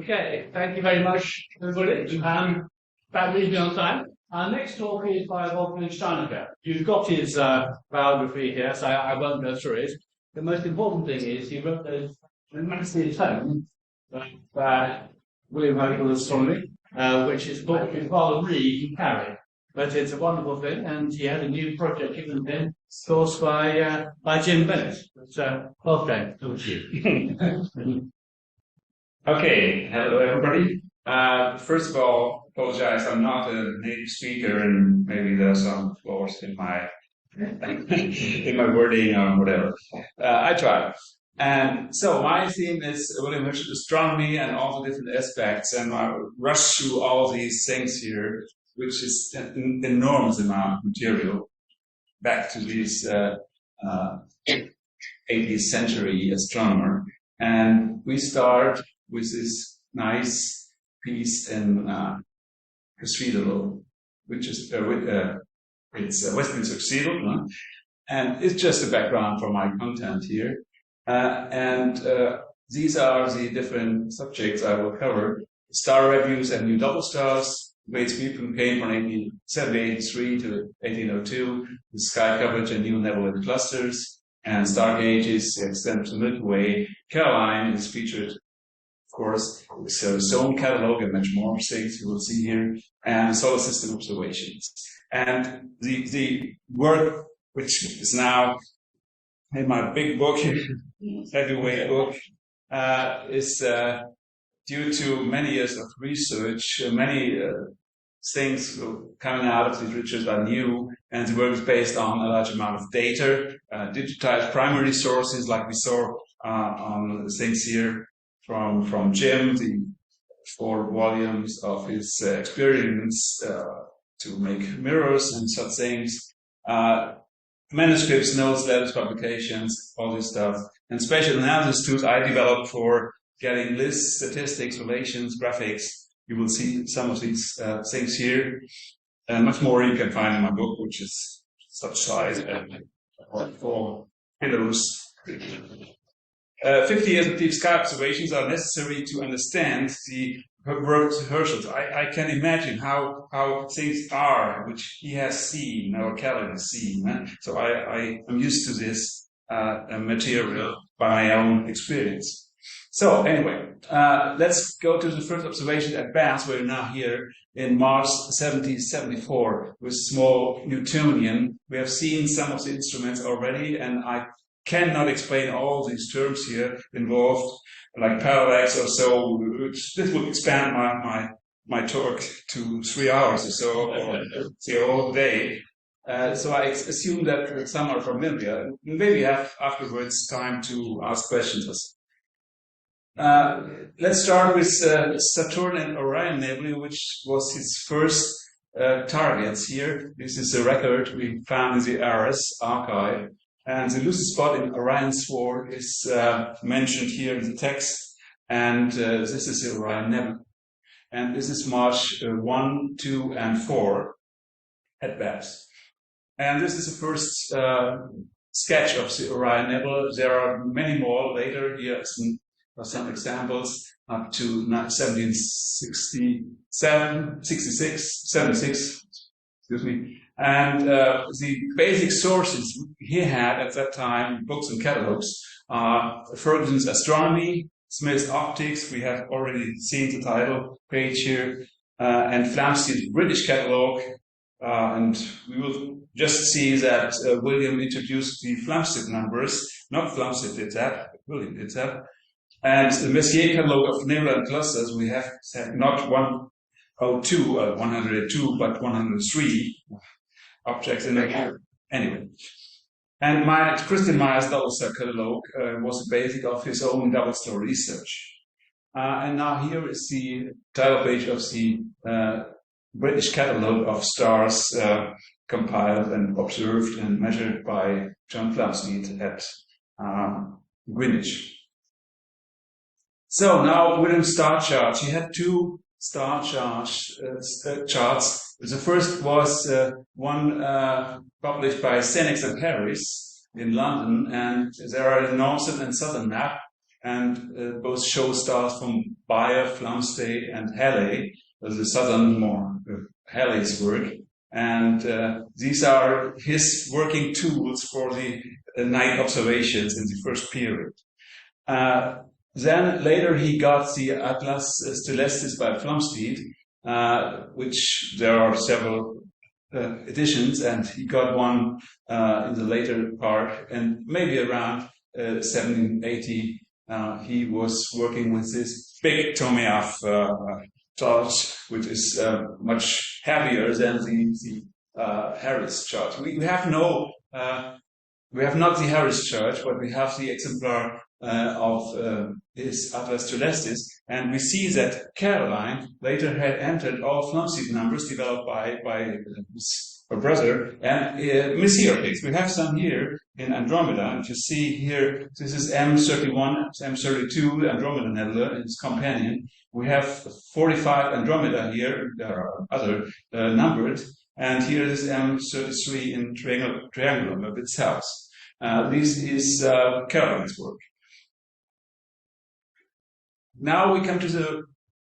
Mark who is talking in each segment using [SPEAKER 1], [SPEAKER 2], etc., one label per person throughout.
[SPEAKER 1] Okay, thank you very much, everybody. That leaves me on time. Our next talk is by Wolfgang Steinicke. You've got his biography here, so I won't go through it. The most important thing is he wrote those massive tomes by William Herschel Astronomy, which is a book you rather read and carry. But it's a wonderful thing, and he had a new project given him, of course, by Jim Bennett. So, Wolfgang, over to you.
[SPEAKER 2] Okay, hello everybody. First of all, apologize, I'm not a native speaker and maybe there's some flaws in my in my wording or whatever. I try. And so my theme is William Herschel astronomy and all the different aspects, and I'll rush through all these things here, which is an enormous amount of material back to this 18th century astronomer. And we start with this nice piece in Cathedral, which is it's Westminster Cathedral, and it's just a background for my content here. These are the different subjects I will cover: star reviews and new double stars, Wade's Beacon came from 1783 to 1802, the sky coverage and new nebulae clusters, and star gauges, the extent of the Milky Way. Caroline is featured, of course, with its own catalog and much more things you will see here, and solar system observations. And the work, which is now in my big book, heavyweight book, is due to many years of research, many things coming out of these research are new, and the work is based on a large amount of data, digitized primary sources, like we saw on things here from Jim, the 4 volumes of his experiments to make mirrors and such things, manuscripts, notes, letters, publications, all this stuff, and spatial analysis tools I developed for getting lists, statistics, relations, graphics. You will see some of these things here, and much more you can find in my book, which is such size and 4 pillows. 50 years of deep sky observations are necessary to understand the work of Herschel. I can imagine how things are, which he has seen, or Calvin has seen. So I am used to this material by my own experience. So anyway, let's go to the first observation at BRLSI. We're now here in March 1774 with small Newtonian. We have seen some of the instruments already, and I cannot explain all these terms here involved, like parallax or so. This would expand my talk to 3 hours or so, or the whole day. So I assume that some are familiar. Maybe have afterwards time to ask questions. Let's start with Saturn and Orion nebulae, which was his first targets here. This is a record we found in the BRLSI archive. And the lucid spot in Orion's sword is mentioned here in the text. And this is the Orion nebula. And this is March 1, 2, and 4 at BRLSI. And this is the first sketch of the Orion nebula. There are many more later. Here are some examples up to 76, excuse me. And the basic sources he had at that time, books and catalogs, are Ferguson's Astronomy, Smith's Optics, we have already seen the title page here, and Flamsteed's British catalogue. And we will just see that William introduced the Flamsteed numbers. Not Flamsteed did that, but William did that. And the Messier catalogue of nebulae and clusters, we have not 102, but 103 objects in there. Anyway. And Christian Meyer's double star catalogue was the basic of his own double star research. And now here is the title page of the British catalogue of stars compiled and observed and measured by John Flamsteed at Greenwich. So now William's star charts. He had 2 star charts. The first was one published by Senex and Harris in London, and there are a northern and southern map. and both show stars from Bayer, Flamsteed, and Halley, the southern more Halley's work. And these are his working tools for the night observations in the first period. Then later he got the Atlas Stellestis by Flamsteed, which there are several editions, and he got one in the later part, and maybe around 1780 he was working with this big Tomiav chart, which is much heavier than the Harris chart. We have not the Harris chart, but we have the exemplar of his Atlas Stellestis, and we see that Caroline later had entered all Flamsteed numbers developed by her brother and Messier-Higgs. We have some here in Andromeda, and you see here, this is M31, M32, Andromeda Nebula, and its companion. We have 45 Andromeda here, there are other numbered, and here is M33 in triangular, a bit south. This is Caroline's work. Now we come to the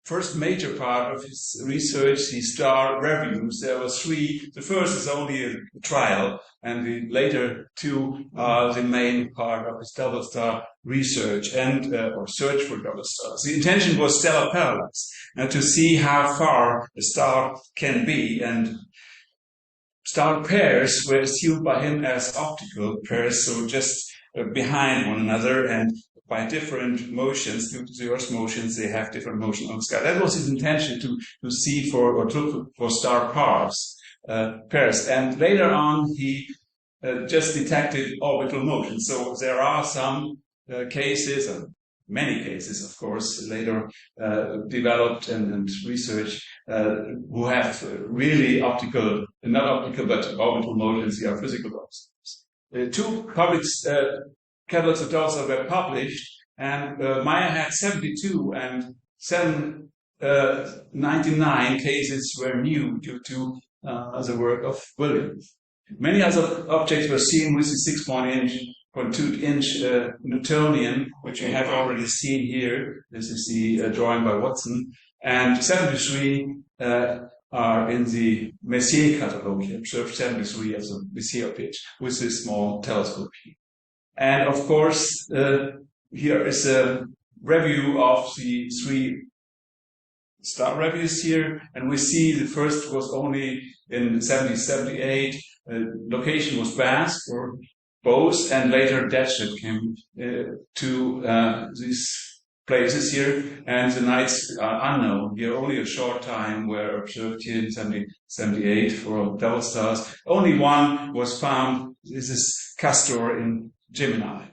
[SPEAKER 2] first major part of his research, the star reviews. There were three. The first is only a trial, and the later two are the main part of his double star research and or search for double stars. The intention was stellar parallax, to see how far a star can be, and star pairs were assumed by him as optical pairs, so just behind one another, and by different motions, due to the Earth's motions, they have different motion on the sky. That was his intention, to see for, or to look for star pairs. And later on, he just detected orbital motion. So there are some cases, and many cases, of course, later developed and researched, who have really optical, not optical, but orbital motions. They are physical objects. Two public catalogues of dollars were published, and Meyer had 72, and 799 cases were new due to the work of William. Many other objects were seen with the 6.2 inch Newtonian, which we have already seen here. This is the drawing by Watson, and 73 are in the Messier catalogue. He observed 73 as a Messier pitch with this small telescope here. And of course, here is a review of the three star reviews here, and we see the first was only in 1778. Location was Bath for both, and later Datchet came to these places here, and the nights are unknown. Here only a short time were observed here in 1778 for double stars. Only one was found. This is Castor in Gemini.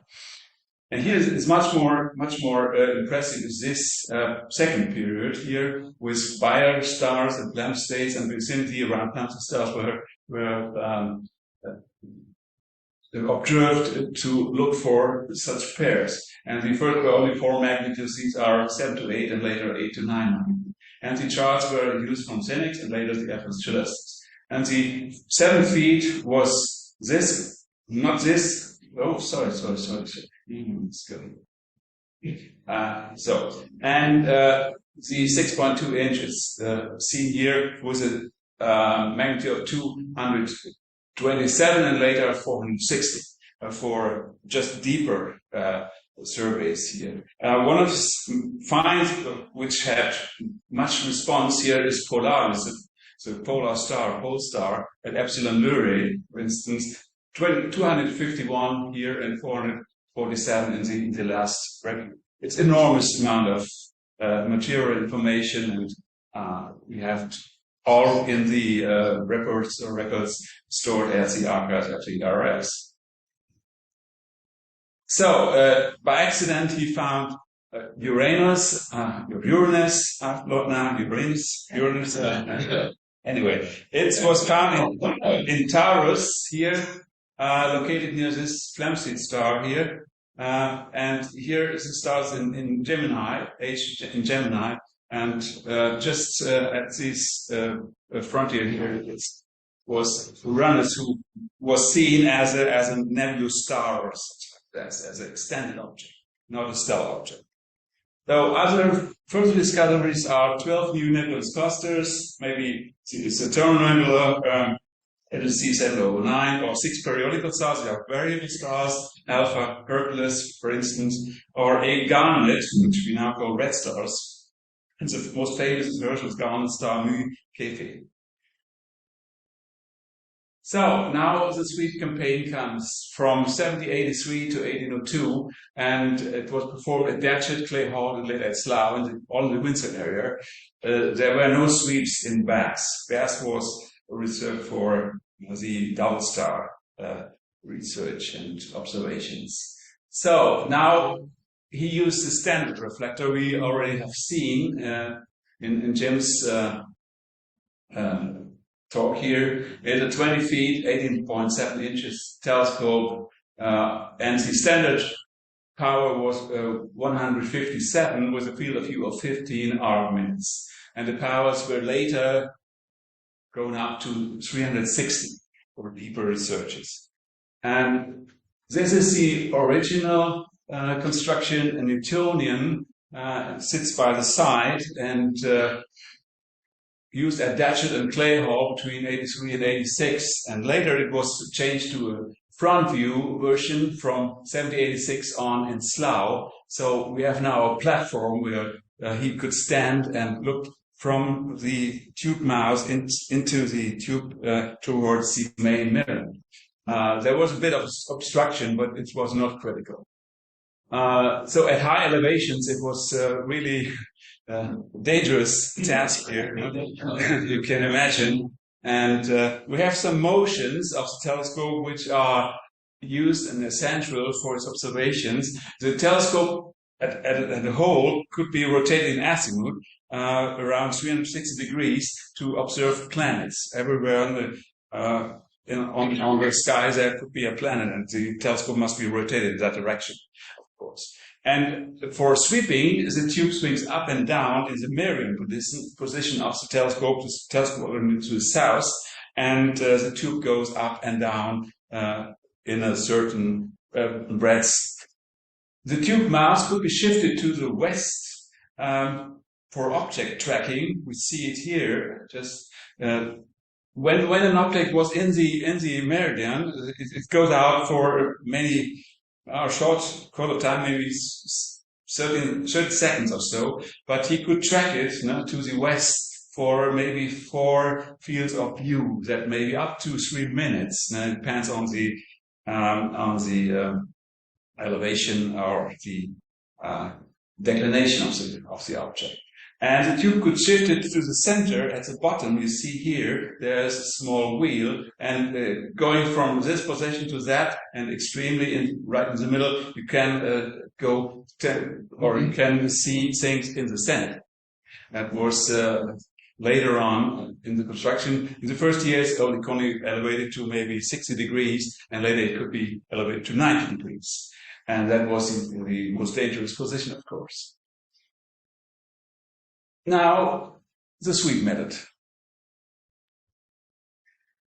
[SPEAKER 2] And here is much more impressive is this second period here with Bayer stars and Flamsteeds and vicinity around Panther stars were observed to look for such pairs. And the first were only 4 magnitudes. These are 7 to 8 and later 8 to 9 magnitudes. And the charts were used from Xenix and later the Atlas Stellestis. And the 7 feet was this, not this. Oh, sorry. It's good. And the 6.2 inches seen here was a magnitude of 227 and later 460 for just deeper surveys here. One of the finds which had much response here is Polaris, the polar star, pole star at Epsilon Lyrae, for instance. 251 here and 447 in the last review. It's enormous amount of material information, and we have all in the records stored at the archives at the BRLSI. So by accident he found Uranus. Anyway, it was found in Taurus here. Located near this Flamsteed star here, and here is the stars in Gemini, in Gemini, and just at this frontier here was Uranus, who was seen as a nebulous star or something like that, as an extended object. not a stellar object. So other further discoveries are 12 new nebulous clusters, maybe it's a Eternal Nebula, LHC 709, or 6 periodical stars. They are variable stars, Alpha Hercules, for instance, or a Garnet, which we now call red stars. And the most famous is Herschel's Garnet star Mu Kefe. So now the sweep campaign comes from 1783 to 1802, and it was performed at Datchet, Clay Hall, and later at Slough, and all in the Windsor area. There were no sweeps in Bass. Bass was reserved for the double star research and observations. So now he used the standard reflector we already have seen in Jim's talk here. It's a 20 feet, 18.7 inches telescope, and the standard power was 157 with a field of view of 15 arc minutes. And the powers were later grown up to 360 for deeper researches. And this is the original construction. A Newtonian sits by the side and used at Datchet and Clay Hall between 83 and 86. And later it was changed to a front view version from 1786 on in Slough. So we have now a platform where he could stand and look from the tube mouth into the tube towards the main mirror. There was a bit of obstruction, but it was not critical. So at high elevations, it was really dangerous task here, you can imagine. And we have some motions of the telescope which are used and essential for its observations. The telescope at the whole could be rotated in azimuth around 360 degrees to observe planets. Everywhere on the sky there could be a planet, and the telescope must be rotated in that direction, of course. And for sweeping, the tube swings up and down in the mirroring position of the telescope. The telescope to the south, and the tube goes up and down in a certain breadth. The tube mouth could be shifted to the west for object tracking. We see it here. Just when an object was in the meridian, it goes out for many short of time, maybe 30 seconds or so. But he could track it to the west for maybe 4 fields of view, that maybe up to 3 minutes. Now it depends on the elevation or the declination of the object. And the tube could shift it to the center. At the bottom, you see here, there's a small wheel, and going from this position to that, and extremely right in the middle, you can you can see things in the center. That was later on in the construction. In the first years, it only elevated to maybe 60 degrees, and later it could be elevated to 90 degrees. And that was the most dangerous position, of course. Now, the sweep method.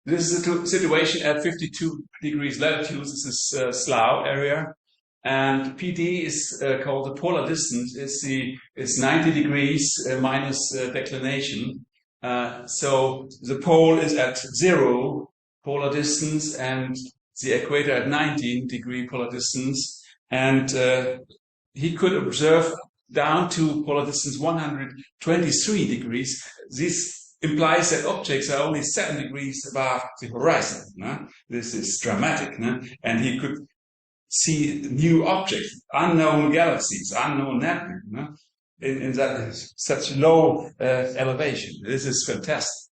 [SPEAKER 2] This is a situation at 52 degrees latitude. This is Slough area. And PD is called the polar distance. It's 90 degrees minus declination. So the pole is at 0 polar distance, and the equator at 19 degree polar distance. And he could observe down to polar distance 123 degrees. This implies that objects are only 7 degrees above the horizon. This is dramatic. And he could see new objects, unknown galaxies, unknown nebulae, in that such low elevation. This is fantastic.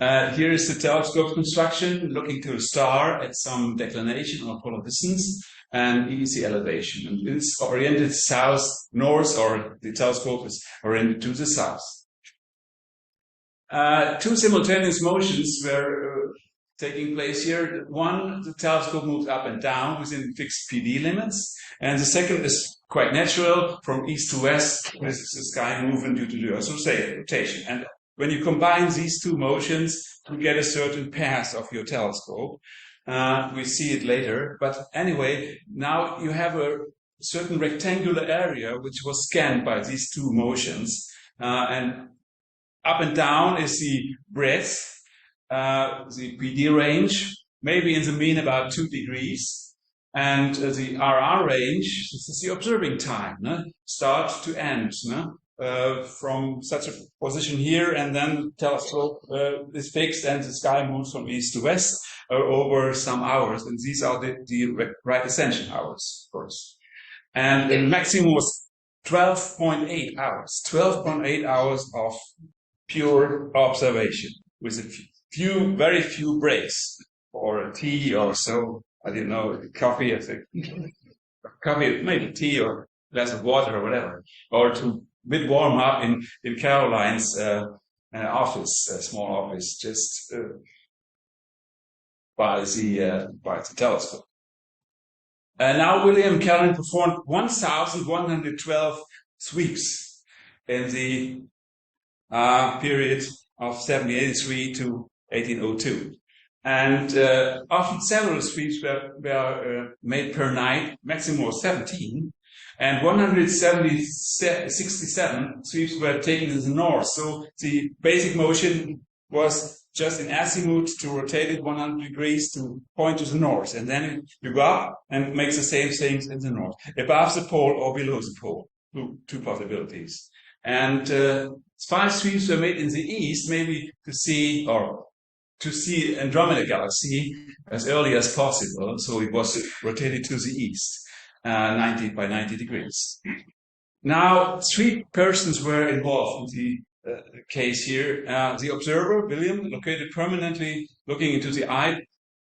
[SPEAKER 2] Here is the telescope construction, looking to a star at some declination or polar distance, and easy elevation. And it's oriented south-north, or the telescope is oriented to the south. 2 simultaneous motions were taking place here. One, the telescope moves up and down within fixed PD limits, and the second is quite natural, from east to west, with the sky movement due to the Earth's rotation. And when you combine these 2 motions, you get a certain path of your telescope. We see it later, but anyway, now you have a certain rectangular area which was scanned by these two motions. And up and down is the breadth, the PD range, maybe in the mean about 2 degrees. And the RR range, this is the observing time, start to end, from such a position here, and then the telescope is fixed and the sky moves from east to west over some hours. And these are the right ascension hours, of course. And the maximum was 12.8 hours. 12.8 hours of pure observation with a very few breaks, or a tea or so. I didn't know, coffee, I think. Coffee, maybe tea or a glass of water or whatever. Or to bit warm up in Caroline's office, small office, just by the telescope. Now William Caroline performed 1,112 sweeps in the period of 1783 to 1802. And often several sweeps were made per night, maximum was 17, and 167 sweeps were taken in the north. So the basic motion was just in azimuth to rotate it 100 degrees to point to the north. And then you go up and make the same things in the north, above the pole or below the pole, two possibilities. And 5 sweeps were made in the east, maybe to see Andromeda Galaxy as early as possible. So it was rotated to the east, 90 by 90 degrees. Now, 3 persons were involved in the case here. The observer, William, located permanently looking into the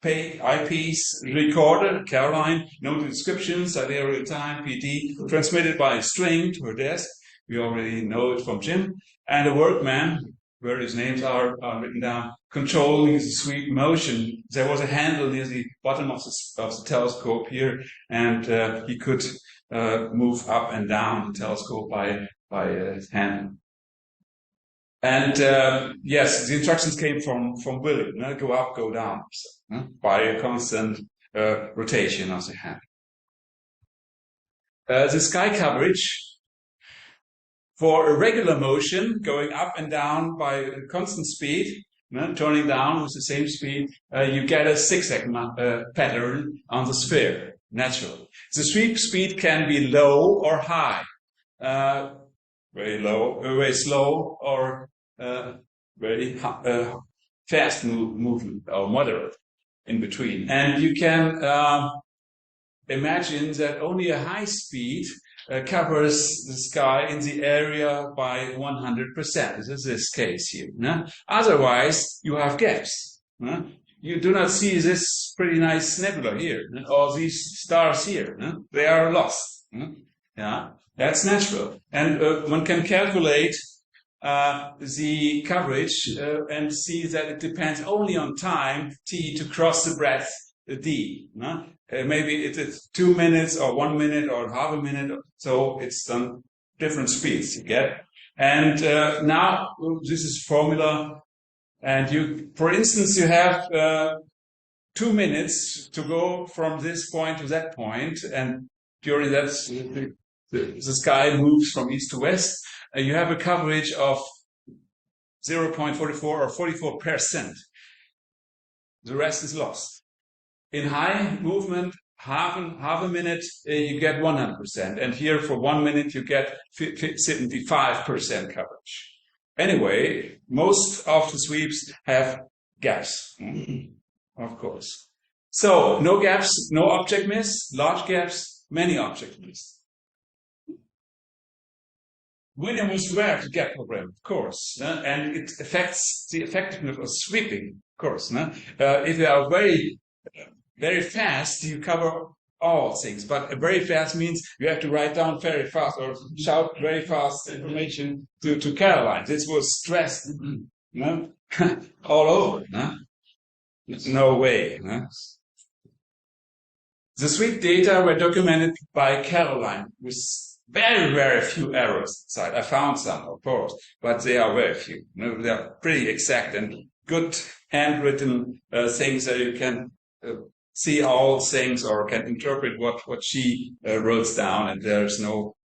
[SPEAKER 2] eyepiece, recorder, Caroline, noted descriptions, sidereal time, PD, transmitted by a string to her desk. We already know it from Jim. And a workman, where his names are written down, controlling the sweep motion. There was a handle near the bottom of the telescope here, and he could move up and down the telescope by his hand. And yes, the instructions came from William, go up, go down, by a constant rotation of the hand. The sky coverage, for a regular motion, going up and down by a constant speed, turning down with the same speed, you get a zigzag pattern on the sphere, naturally. The sweep speed can be low or high, very slow, or very fast movement, or moderate in between. And you can imagine that only a high speed covers the sky in the area by 100%. This is this case here. Otherwise, you have gaps. You do not see this pretty nice nebula here, or these stars here. They are lost. Yeah, that's natural. And one can calculate the coverage and see that it depends only on time, t, to cross the breadth, d. Maybe it is 2 minutes or 1 minute or half a minute, so it's on different speeds you get. And now this is formula, and for instance, you have 2 minutes to go from this point to that point, and during that the sky moves from east to west. You have a coverage of 0.44 or 44%. The rest is lost. In high movement, half a minute, you get 100%. And here for 1 minute, you get 75% coverage. Anyway, most of the sweeps have gaps, of course. So, no gaps, no object miss, large gaps, many object miss. William was aware of the gap problem, of course, and it affects the effectiveness of sweeping, of course. If you are very, very fast, you cover all things, but very fast means you have to write down very fast or shout very fast information to Caroline. This was stressed, all over. No way. The sweep data were documented by Caroline with very, very few errors inside. I found some, of course, but they are very few. They are pretty exact and good handwritten things that you can see all things or can interpret what she wrote down, and there's no.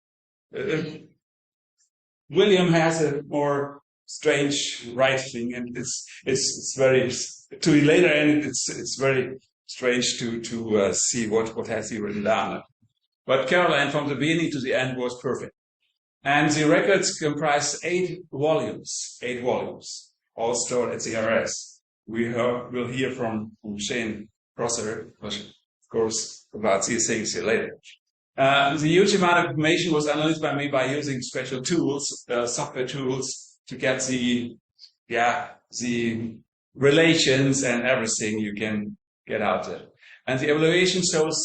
[SPEAKER 2] William has a more strange writing, and it's very to the later end. It's very strange to see what has he written down. But Caroline, from the beginning to the end, was perfect. And the records comprise 8 volumes, all stored at the RS. We'll hear from Shane Prosser, of course, about these things here later. The huge amount of information was analyzed by me by using special tools, software tools, to get the relations and everything you can get out there. And the evaluation shows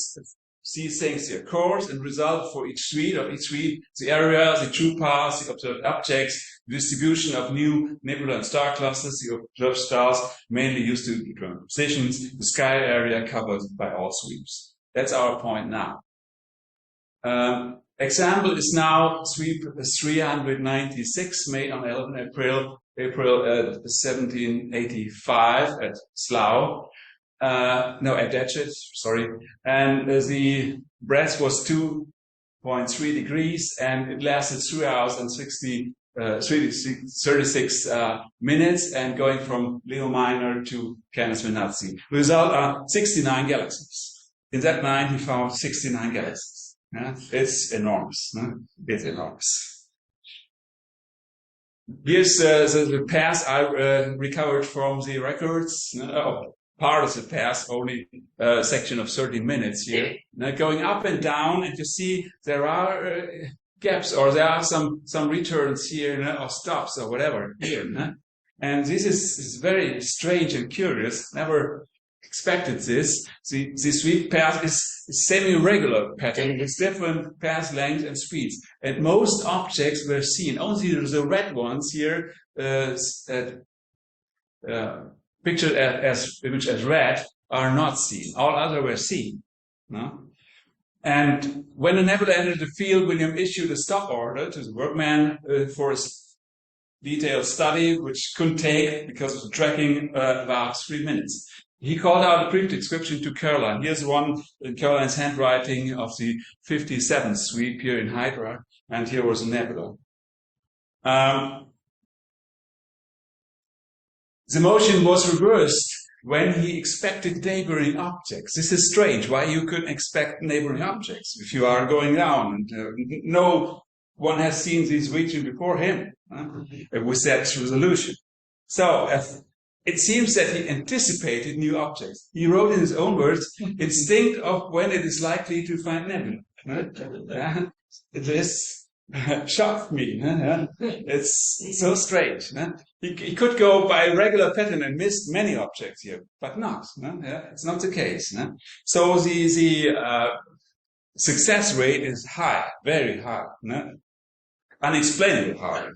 [SPEAKER 2] these things here: course and result for each suite, the area, the true path, the observed objects, the distribution of new nebula and star clusters, the observed stars mainly used to determine positions, the sky area covered by all sweeps. That's our point now. Example is now sweep 396 made on 11 April 1785 at Slough. At Datchet, sorry. And the breadth was 2.3 degrees, and it lasted 3 hours and 36 minutes, and going from Leo Minor to Canis Venazzi. The result are 69 galaxies. In that night, he found 69 galaxies. It's enormous. It's enormous. Here's the path I recovered from the records. Part of the path, only a section of 13 minutes here. Now going up and down, and you see there are gaps, or there are some returns here, or stops, or whatever here. And this is very strange and curious. Never expected this. The sweep path is a semi-regular pattern with different path lengths and speeds. And most objects were seen. Only the red ones here, pictured as red, are not seen. All other were seen. No? And when the nebula entered the field, William issued a stop order to the workman for his detailed study, which couldn't take, because of the tracking, about 3 minutes. He called out a brief description to Caroline. Here's one in Caroline's handwriting of the 57th sweep here in Hydra, and here was a nebula. The motion was reversed when he expected neighboring objects. This is strange, why you couldn't expect neighboring objects if you are going down. And no one has seen this region before him with that resolution. So it seems that he anticipated new objects. He wrote in his own words, instinct of when it is likely to find nebula. This shocked me. It's so strange. He could go by a regular pattern and miss many objects here, but not. It's not the case. So the success rate is high, very high, unexplainably high.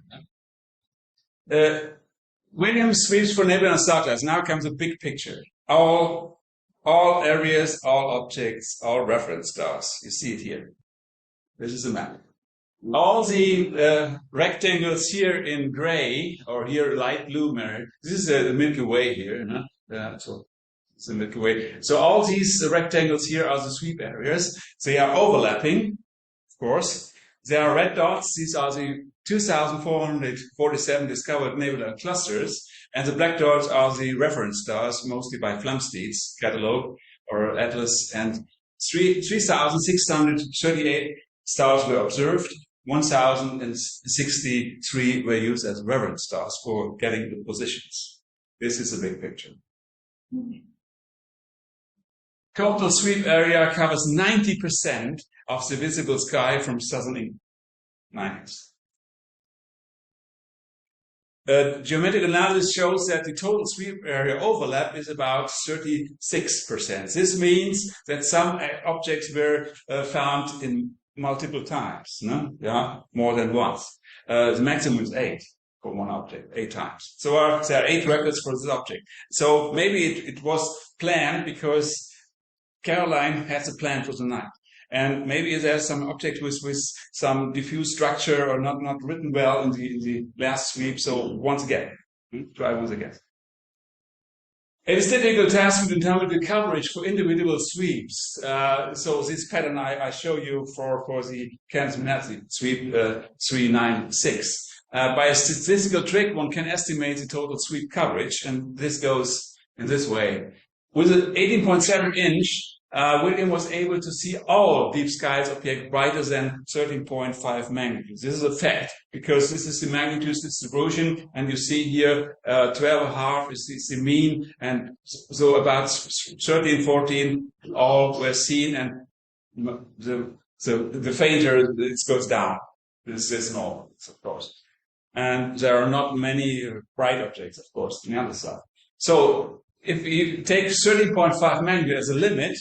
[SPEAKER 2] William sweeps for nebula and star clusters. Now comes a big picture. All areas, all objects, all reference stars. You see it here. This is a map. All the rectangles here in gray, or here light blue, this is the Milky Way here. So it's the Milky Way. So all these rectangles here are the sweep areas. They are overlapping, of course. There are red dots. These are the 2,447 discovered nebula clusters. And the black dots are the reference stars, mostly by Flamsteed's catalog or atlas. And 3,638 stars were observed. 1,063 were used as reference stars for getting the positions. This is a big picture. Total sweep area covers 90% of the visible sky from southern England. 90%. Geometric analysis shows that the total sweep area overlap is about 36%. This means that some objects were found in multiple times, more than once. The maximum is 8 for one object, 8 times. So there are 8 records for this object. So maybe it was planned because Caroline has a plan for the night. And maybe there's some object with some diffuse structure or not written well in the last sweep. So once again, try once again. It is difficult task to determine the coverage for individual sweeps. So this pattern I show you for the Kansas sweep 396. By a statistical trick, one can estimate the total sweep coverage, and this goes in this way. With an 18.7 inch, William was able to see all deep sky objects brighter than 13.5 magnitudes. This is a fact, because this is the magnitude distribution, and you see here 12.5 is the mean, and so about 13, 14 all were seen, and the fainter it goes down. This is normal, of course. And there are not many bright objects, of course, on the other side. So if you take 13.5 magnitude as a limit,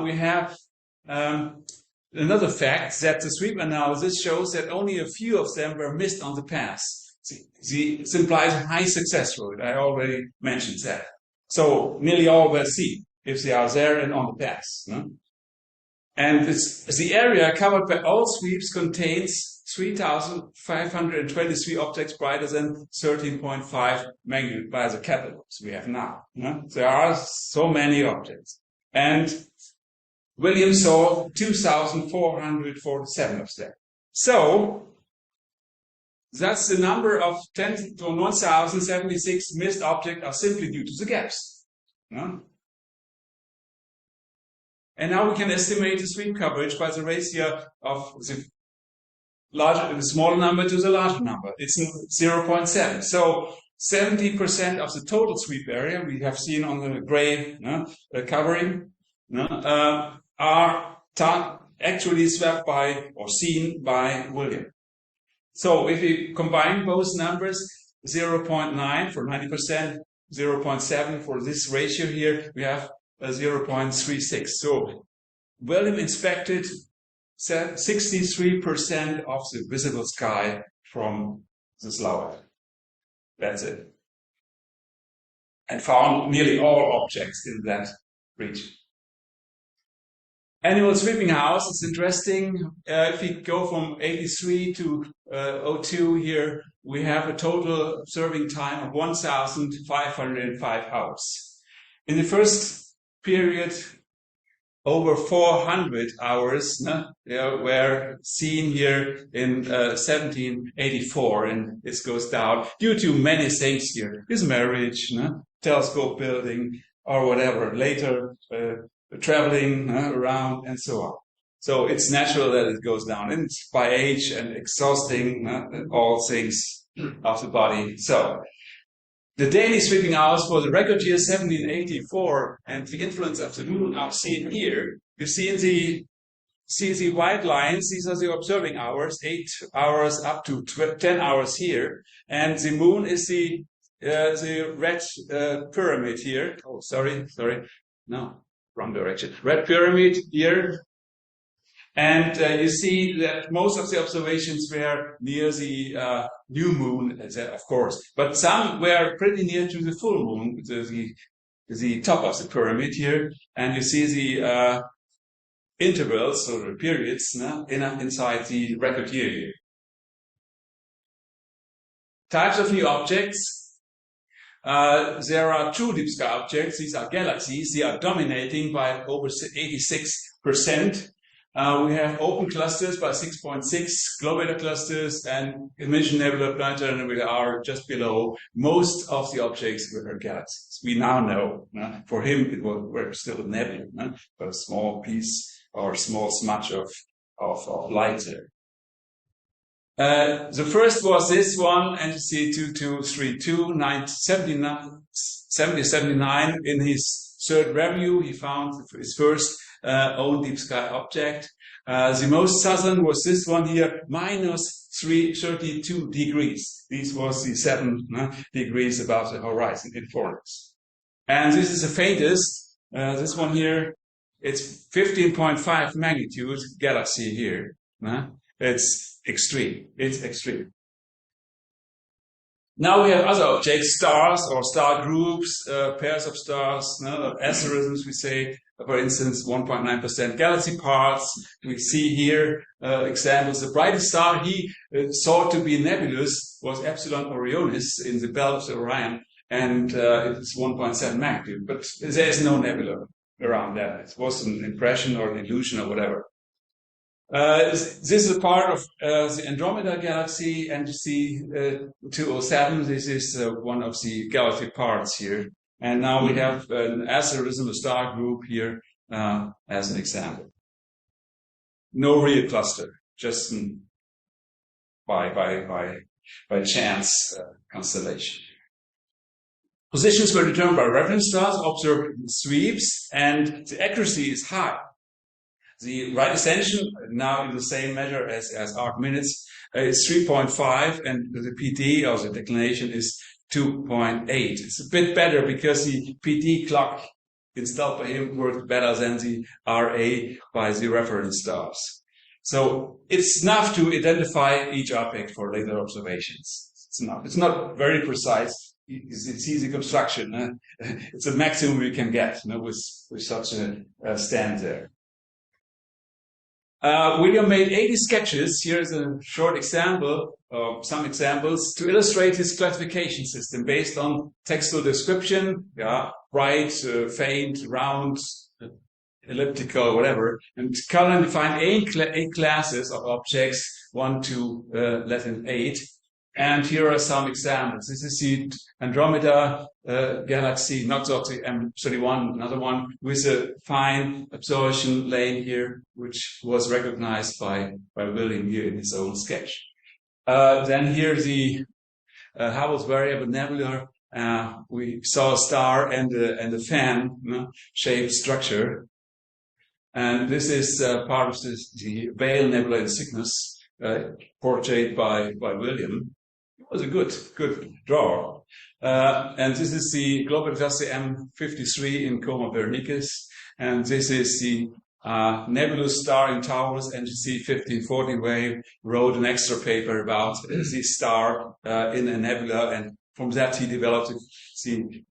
[SPEAKER 2] we have another fact that the sweep analysis shows that only a few of them were missed on the pass. This implies a high success rate. I already mentioned that. So nearly all were seen if they are there and on the pass. No? And the area covered by all sweeps contains 3,523 objects brighter than 13.5 magnitude by the catalogues we have now. No? There are so many objects. And William saw 2,447 of them. So that's the number of 10 to 1,076 missed objects are simply due to the gaps. No? And now we can estimate the sweep coverage by the ratio of the smaller number to the larger number. It's 0.7. So 70% of the total sweep area we have seen on the gray covering are actually swept by or seen by William. So if we combine both numbers, 0.9 for 90%, 0.7 for this ratio here, we have 0.36. So William inspected 63% of the visible sky from this lower. That's it. And found nearly all objects in that region. Annual sweeping house is interesting. If we go from 83 to 02 here, we have a total observing time of 1,505 hours. In the first period, over 400 hours were seen here in 1784, and this goes down due to many things here. His marriage, telescope building, or whatever, later traveling around, and so on. So it's natural that it goes down, and it's by age and exhausting all things of the body. So the daily sweeping hours for the record year 1784 and the influence of the moon are seen here. You see the white lines, these are the observing hours, 8 hours up to 10 hours here. And the moon is the red pyramid here. Oh, sorry. No, wrong direction. Red pyramid here. And you see that most of the observations were near the new moon, of course, but some were pretty near to the full moon, the top of the pyramid here, and you see the intervals or the periods inside the record year here. Types of new objects. There are two deep sky objects. These are galaxies. They are dominating by over 86%. We have open clusters by 6.6, globular clusters, and emission nebula planetary, and we are just below. Most of the objects were galaxies. We now know. For him, it was still a nebula, but a small piece or small smudge of light there. The first was this one, NGC 2232, 79. In his third review, he found his first own deep sky object. The most southern was this one here, minus 332 degrees. This was the 7 degrees above the horizon in Uranus. And this is the faintest. This one here, it's 15.5 magnitude galaxy here. It's extreme. It's extreme. Now we have other objects, stars or star groups, pairs of stars, asterisms we say, for instance, 1.9% galaxy parts. We see here examples. The brightest star he thought to be nebulous was Epsilon Orionis in the belt of Orion. and it's 1.7 magnitude, but there is no nebula around that. It was an impression or an illusion or whatever. This is a part of the Andromeda galaxy, NGC 207. This is one of the galaxy parts here. And now we have an asterism, a star group here as an example. No real cluster, just by chance constellation. Positions were determined by reference stars observed in sweeps, and the accuracy is high. The right ascension, now in the same measure as arc minutes, is 3.5, and the PD, or the declination, is 2.8. It's a bit better because the PD clock installed by him worked better than the RA by the reference stars. So it's enough to identify each object for later observations. It's enough. It's not very precise. It's easy construction. It's a maximum we can get, with such a stand there. William made 80 sketches. Here's a short example, some examples, to illustrate his classification system based on textual description, bright, faint, round, elliptical, whatever. And Cullen defined eight classes of objects, 1 to less than 8. And here are some examples. This is the Andromeda galaxy, not the M31, another one with a fine absorption lane here, which was recognized by William here in his own sketch. Then here the Hubble's variable nebula. We saw a star and a fan-shaped structure. And this is part of the Veil Nebula in Cygnus, portrayed by William. It was a good draw. And this is the global cluster M53 in Coma Berenices. And this is the nebulous star in Taurus, NGC 1540, where he wrote an extra paper about this star in a nebula. And from that, he developed the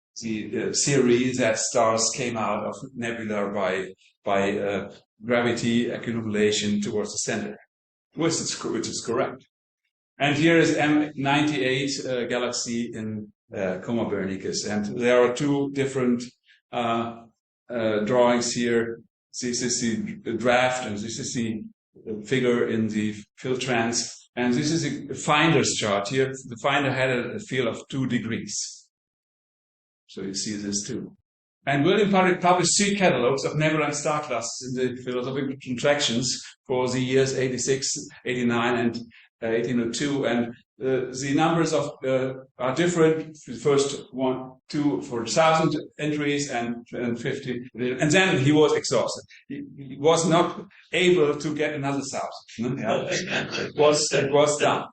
[SPEAKER 2] theory that stars came out of nebula by gravity accumulation towards the center, which is correct. And here is M98 galaxy in Coma Berenices. And there are two different drawings here. This is the draft, and this is the figure in the filtrans. And this is a finder's chart. Here, the finder had a field of 2 degrees. So you see this too. And William published 3 catalogues of nebula and star clusters in the Philosophical Contractions for the years 86, 89, and 1802, and the numbers are different. The first 1, 2 for 1,000 entries and 50, and then he was exhausted. He was not able to get another 1,000. It was done.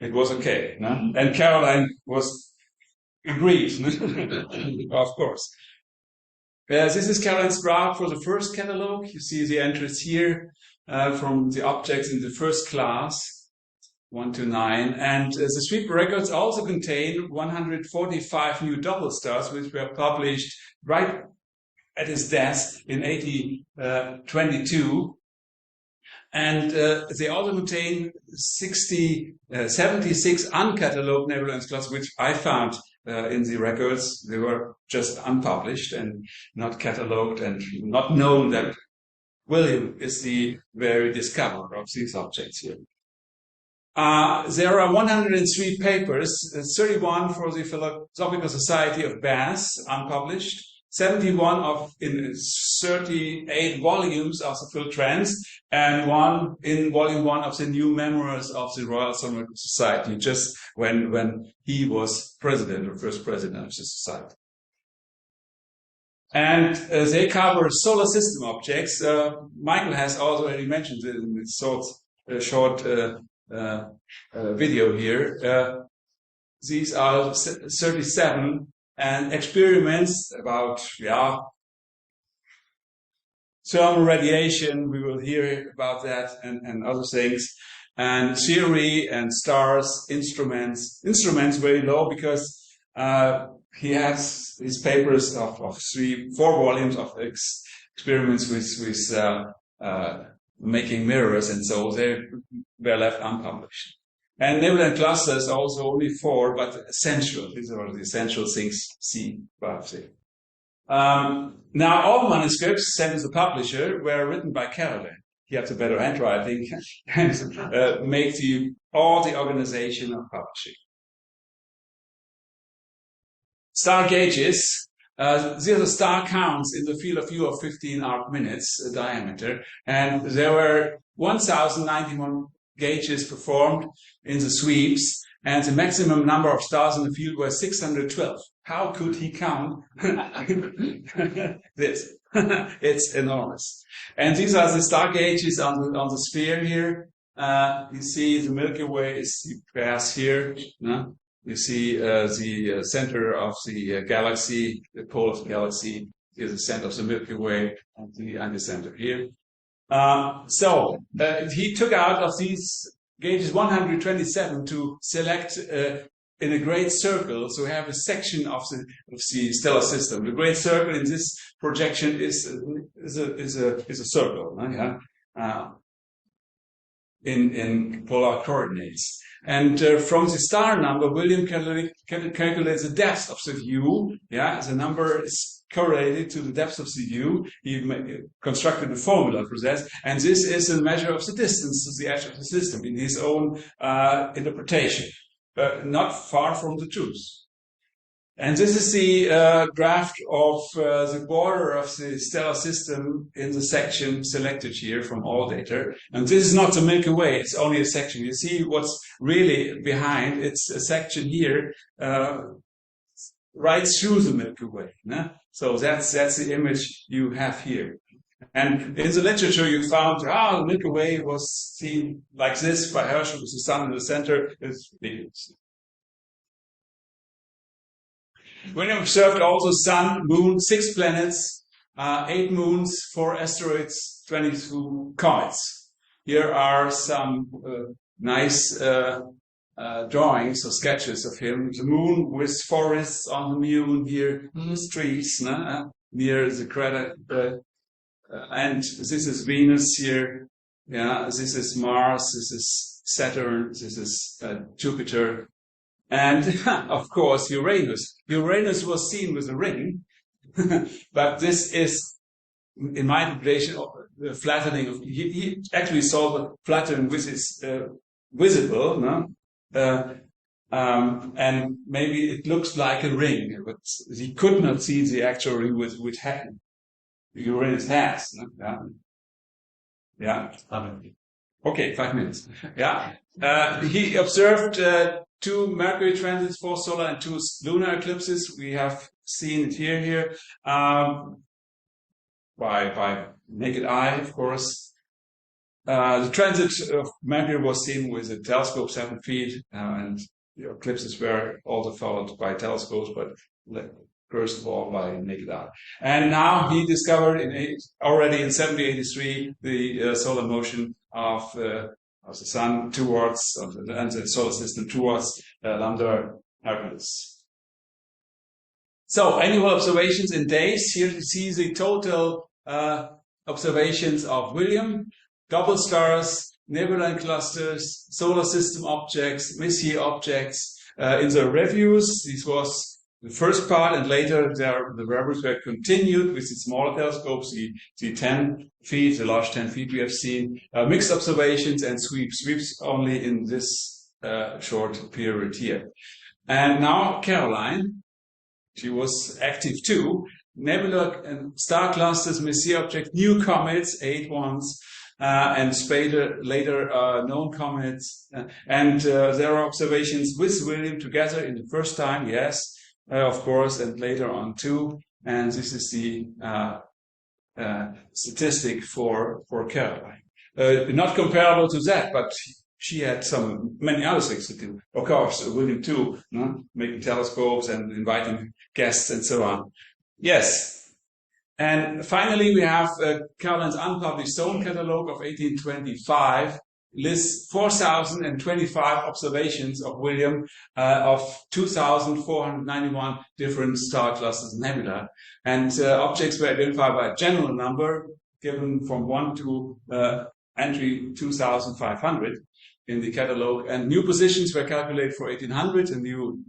[SPEAKER 2] It was okay. And Caroline was agreed, of course. This is Caroline's graph for the first catalogue. You see the entries here from the objects in the first class, 1 to 9. And the sweep records also contain 145 new double stars, which were published right at his death in 1822. And they also contain 76 uncatalogued nebula and clusters, which I found in the records. They were just unpublished and not catalogued, and not known that William is the very discoverer of these objects here. There are 103 papers, 31 for the Philosophical Society of Bath, unpublished, 71 in 38 volumes of the Filtrans, and 1 in volume 1 of the new memoirs of the Royal Astronomical Society, just when he was president, or first president of the society. And they cover solar system objects. Michael has already mentioned it in his short video here. These are 37, and experiments about thermal radiation, we will hear about that, and other things, and theory and stars, instruments very low, because he has his papers of 4 volumes of experiments with making mirrors, and so they were left unpublished. And nebula and clusters are also only 4, but essential. These are the essential things see above. Now, all manuscripts sent to the publisher were written by Caroline. He has a better handwriting and make all the organization of publishing. Star gauges. These are the star counts in the field of view of 15 arc minutes diameter, and there were 1,091 gauges performed in the sweeps, and the maximum number of stars in the field was 612. How could he count this? It's enormous. And these are the star gauges on the sphere here. You see the Milky Way is the pass here. You see the center of the galaxy, the pole of the galaxy is the center of the Milky Way, and the center here. So he took out of these gauges 127 to select in a great circle. So we have a section of the stellar system. The great circle in this projection is a circle, in polar coordinates. And from the star number, William calculates the depth of the view. Yeah, the number is correlated to the depth of the view. He constructed a formula for that, and this is a measure of the distance to the edge of the system in his own interpretation, not far from the truth. And this is the graph of the border of the stellar system in the section selected here from all data. And this is not the Milky Way, it's only a section. You see what's really behind, it's a section here right through the Milky Way. So that's the image you have here. And in the literature you found, the Milky Way was seen like this by Herschel with the sun in the center. William observed also sun, moon, 6 planets, 8 moons, 4 asteroids, 22 comets. Here are some nice drawings or sketches of him. The moon with forests on the moon here, trees near the crater. And this is Venus here. Yeah, this is Mars. This is Saturn. This is Jupiter. And, of course, Uranus. Uranus was seen with a ring, but this is, in my interpretation, the flattening of... He actually saw the flattening which is visible, and maybe it looks like a ring, but he could not see the actual ring which Uranus has. Yeah. Okay, 5 minutes. Yeah. He observed 2 Mercury transits, 4 solar and 2 lunar eclipses. We have seen it here, by naked eye, of course. The transit of Mercury was seen with a telescope 7 feet, and the eclipses were also followed by telescopes, but first of all by naked eye. And now he discovered already in 1783 the solar motion of the sun towards, and the solar system towards Lambda Hercules. So, annual observations in days. Here you see the total observations of William, double stars, nebula and clusters, solar system objects, Messier objects. In the reviews, this was the first part, and later the reviews were continued with the smaller telescopes, the 10 feet, the large 10 feet we have seen, mixed observations and sweeps only in this short period here. And now Caroline, she was active too. Nebula and star clusters, Messier objects, new comets, 8 ones, and later known comets. And there are observations with William together in the first time, yes. Of course, and later on too. And this is the statistic for Caroline. Not comparable to that, but she had many other things to do. Of course, William too, making telescopes and inviting guests and so on. Yes. And finally, we have Caroline's unpublished zone catalogue of 1825. Lists 4,025 observations of William of 2,491 different star clusters and nebula. And objects were identified by a general number given from 1 to entry 2,500. in the catalogue, and new positions were calculated for 1800 and new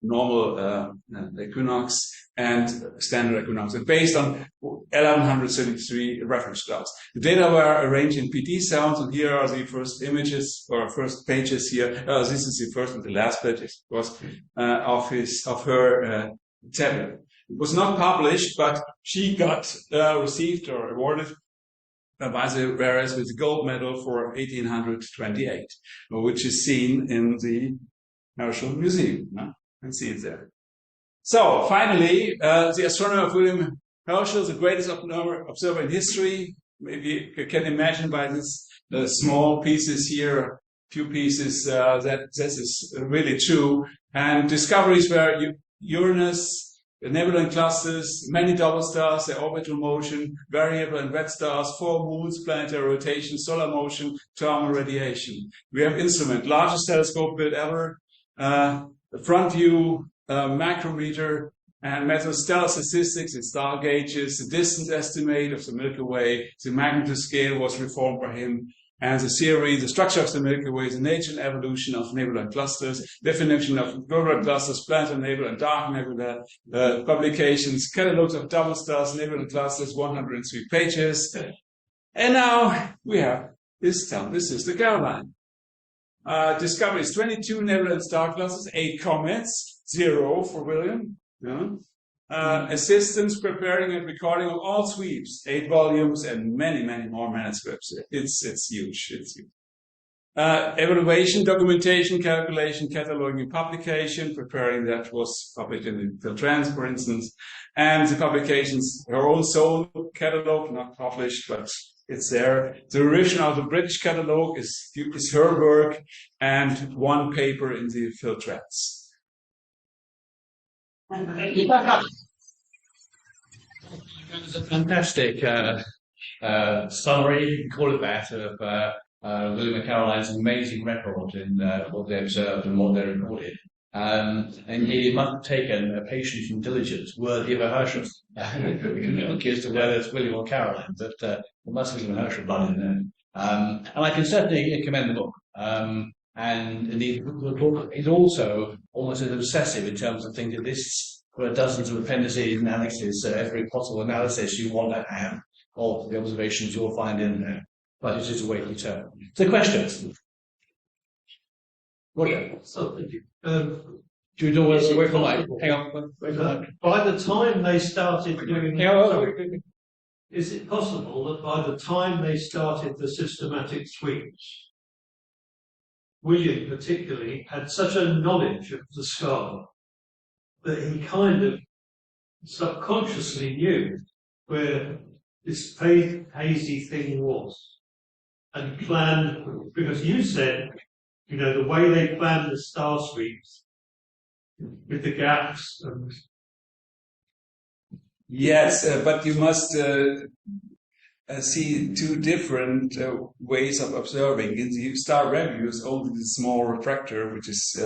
[SPEAKER 2] normal equinox and standard equinox, and based on 1133 reference clouds. The data were arranged in PD sounds, and here are the first images or first pages here. This is the first and the last page, of course, of her tablet. It was not published, but she got received or awarded by the BRLSI with the gold medal for 1828, which is seen in the Herschel Museum. No? And see it there. So finally, the astronomer of William Herschel, the greatest observer in history. Maybe you can imagine by this small pieces here, few pieces, that this is really true. And discoveries were Uranus, the nebulae clusters, many double stars, their orbital motion, variable and red stars, 4 moons, planetary rotation, solar motion, thermal radiation. We have instrument, largest telescope built ever. The front view, macrometer, and method of stellar statistics and star gauges, the distance estimate of the Milky Way, the magnitude scale was reformed by him, and the theory, the structure of the Milky Way, the nature and evolution of nebula clusters, definition of globular clusters, planetary nebula and dark nebula, publications, catalogues of double stars, nebula clusters, 103 pages. And now we have this town. This is the Caroline. Discoveries, 22 nebula and star clusters, 8 comets, 0 for William. Assistance preparing and recording of all sweeps, 8 volumes and many, many more manuscripts. It's huge. It's huge. Evaluation, documentation, calculation, cataloging, and publication. Preparing that was published in the Filtrans, for instance. And the publications, her own sole catalog, not published, but it's there. The original of the British catalogue is her work, and 1 paper in the Filtrans.
[SPEAKER 1] It's a fantastic summary, you can call it that, of William and Caroline's amazing record in what they observed and what they recorded. And it must have taken a patience and diligence worthy of a Herschel. As to whether it's William or Caroline, but there must have been a Herschel blood in there. And I can certainly commend the book. And indeed, the book is also almost as obsessive in terms of things that lists for dozens of appendices and annexes, every possible analysis you want to have of the observations you'll find in there. But it is a way to turn. So questions?
[SPEAKER 3] So,
[SPEAKER 1] do you know where wait for Mike? Hang on. Wait for Mike.
[SPEAKER 3] by the time they started doing is it possible that by the time they started the systematic sweeps, William particularly had such a knowledge of the sky that he kind of subconsciously knew where this hazy thing was and planned, because you said, the way they planned the star sweeps with the gaps and...
[SPEAKER 2] Yes, but you must see 2 different ways of observing. In the star reviews, only the small refractor, which is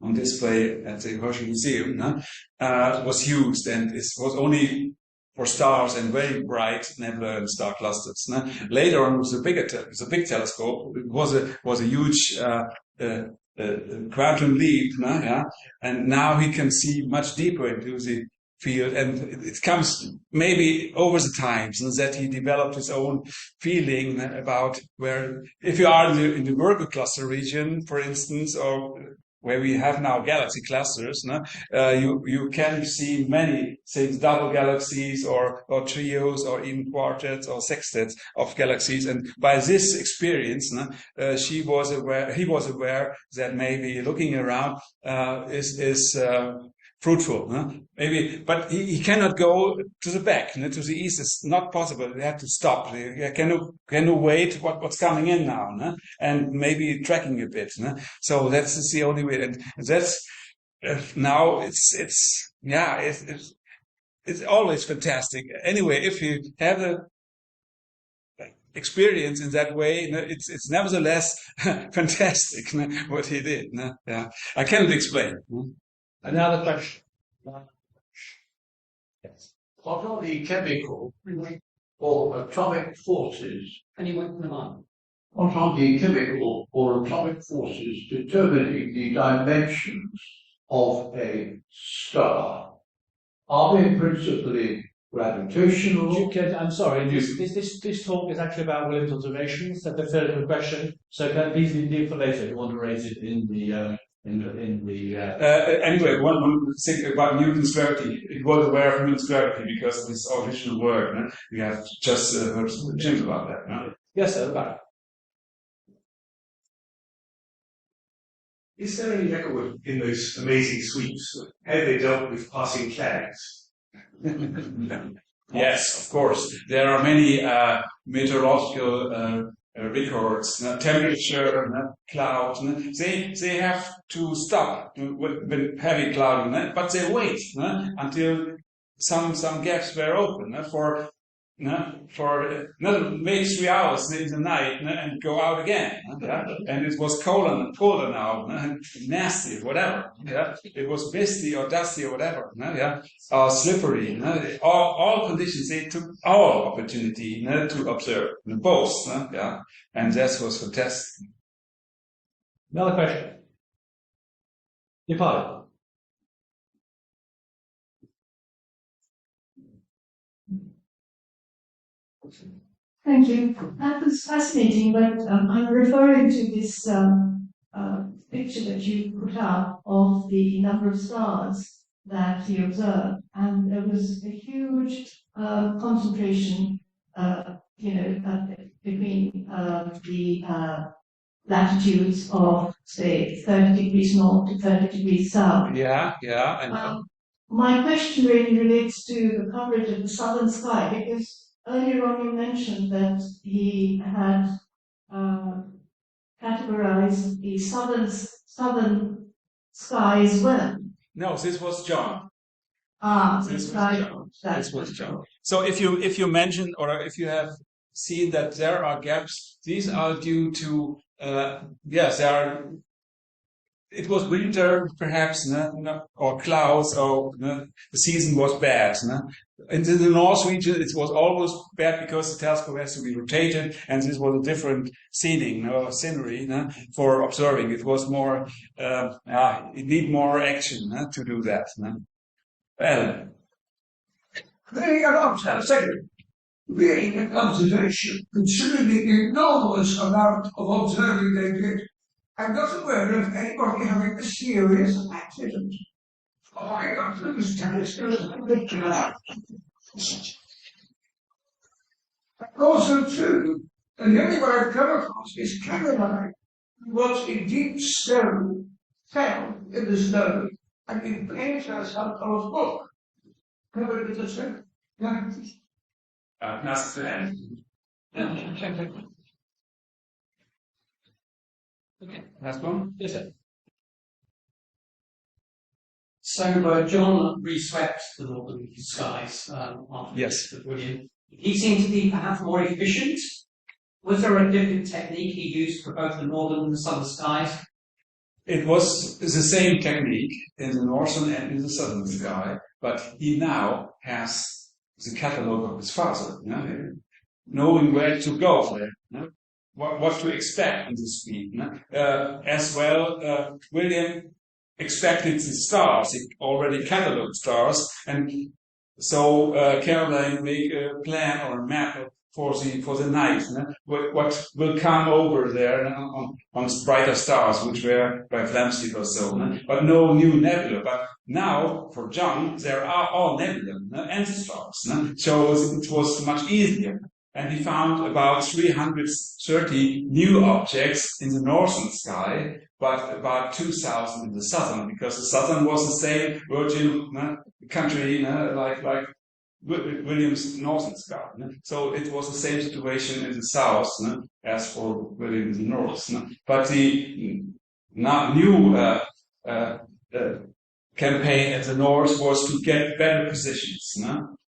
[SPEAKER 2] on display at the Herschel Museum, was used, and it was only for stars and very bright nebula and star clusters. Later on, with a big telescope, it was a huge quantum leap, and now he can see much deeper into the field, and it comes maybe over the times that he developed his own feeling about where, if you are in the Virgo cluster region, for instance, or where we have now galaxy clusters, you can see many things, double galaxies or trios or even quartets or sextets of galaxies. And by this experience, he was aware that maybe looking around is fruitful, maybe, but he cannot go to the back, to the east. It's not possible. They have to stop. They can wait what's coming in now, and maybe tracking a bit. So that's the only way. And that's now it's always fantastic. Anyway, if you have a experience in that way, it's nevertheless fantastic what he did. Yeah, I cannot explain.
[SPEAKER 1] Another question.
[SPEAKER 3] Yes. What are the chemical or atomic forces
[SPEAKER 4] what are the chemical or atomic forces determining the dimensions of a star? Are they principally gravitational?
[SPEAKER 1] I'm sorry, this talk is actually about William's observations. That's a fairly good question. So can I please leave for later if you want to raise it in the
[SPEAKER 2] Anyway, one thing about Newton's gravity. It was aware of Newton's gravity because of his original work. No? We have just heard some James about that. No?
[SPEAKER 1] Yes, sir, about.
[SPEAKER 5] Is there any record in those amazing sweeps how they dealt with passing clouds?
[SPEAKER 2] Yes, of course. There are many meteorological records, temperature, cloud. They have to stop with heavy cloud, but they wait until some gaps were open for maybe 3 hours in the night and go out again. And it was colder now, and nasty, whatever. It was misty or dusty or whatever. Or slippery. All conditions, they took all opportunity to observe both. And that was fantastic.
[SPEAKER 1] Another question. Your pardon.
[SPEAKER 6] Thank you. That was fascinating, but I'm referring to this picture that you put up of the number of stars that he observed, and there was a huge concentration, between the latitudes of, say, 30 degrees north to 30 degrees south.
[SPEAKER 2] Yeah. And
[SPEAKER 6] my question really relates to the coverage of the southern sky, because earlier on you mentioned that he had categorized the southern sky as well.
[SPEAKER 2] no, this was John.
[SPEAKER 6] This
[SPEAKER 2] was John. So if you mention or if you have seen that there are gaps, these are due to it was winter perhaps or clouds or the season was bad. And in the North region it was always bad because the telescope has to be rotated, and this was a different scenery for observing. It was more it need more action to do that. Well,
[SPEAKER 4] A second. Being an observation, considering the enormous amount of observing they did, I'm not aware of anybody having a serious accident. Oh, I got those telescopes ridiculous. Also, too, and the only one I've come across is Caroline, who was in deep snow, fell in the snow, and impaled herself on a book covered with the snow.
[SPEAKER 2] nice to end. Okay, last one.
[SPEAKER 1] Yes, sir.
[SPEAKER 7] So John reswept the northern skies after
[SPEAKER 2] Yes.
[SPEAKER 7] William. He seemed to be perhaps more efficient. Was there a different technique he used for both the northern and the southern skies?
[SPEAKER 2] It was the same technique in the northern and in the southern sky, but he now has the catalogue of his father, knowing where to go there, what to expect in the speed. As well, William expected the stars, he already catalogued stars, and so Caroline made a plan or a map for the night, what will come over there on brighter stars, which were by Flamsteed or so, but no new nebula. But now, for John, there are all nebula and the stars, so it was much easier. And he found about 330 new objects in the northern sky, but about 2,000 in the southern, because the southern was the same virgin country, like William's northern sky. So it was the same situation in the south as for William in the north. But the new campaign at the north was to get better positions.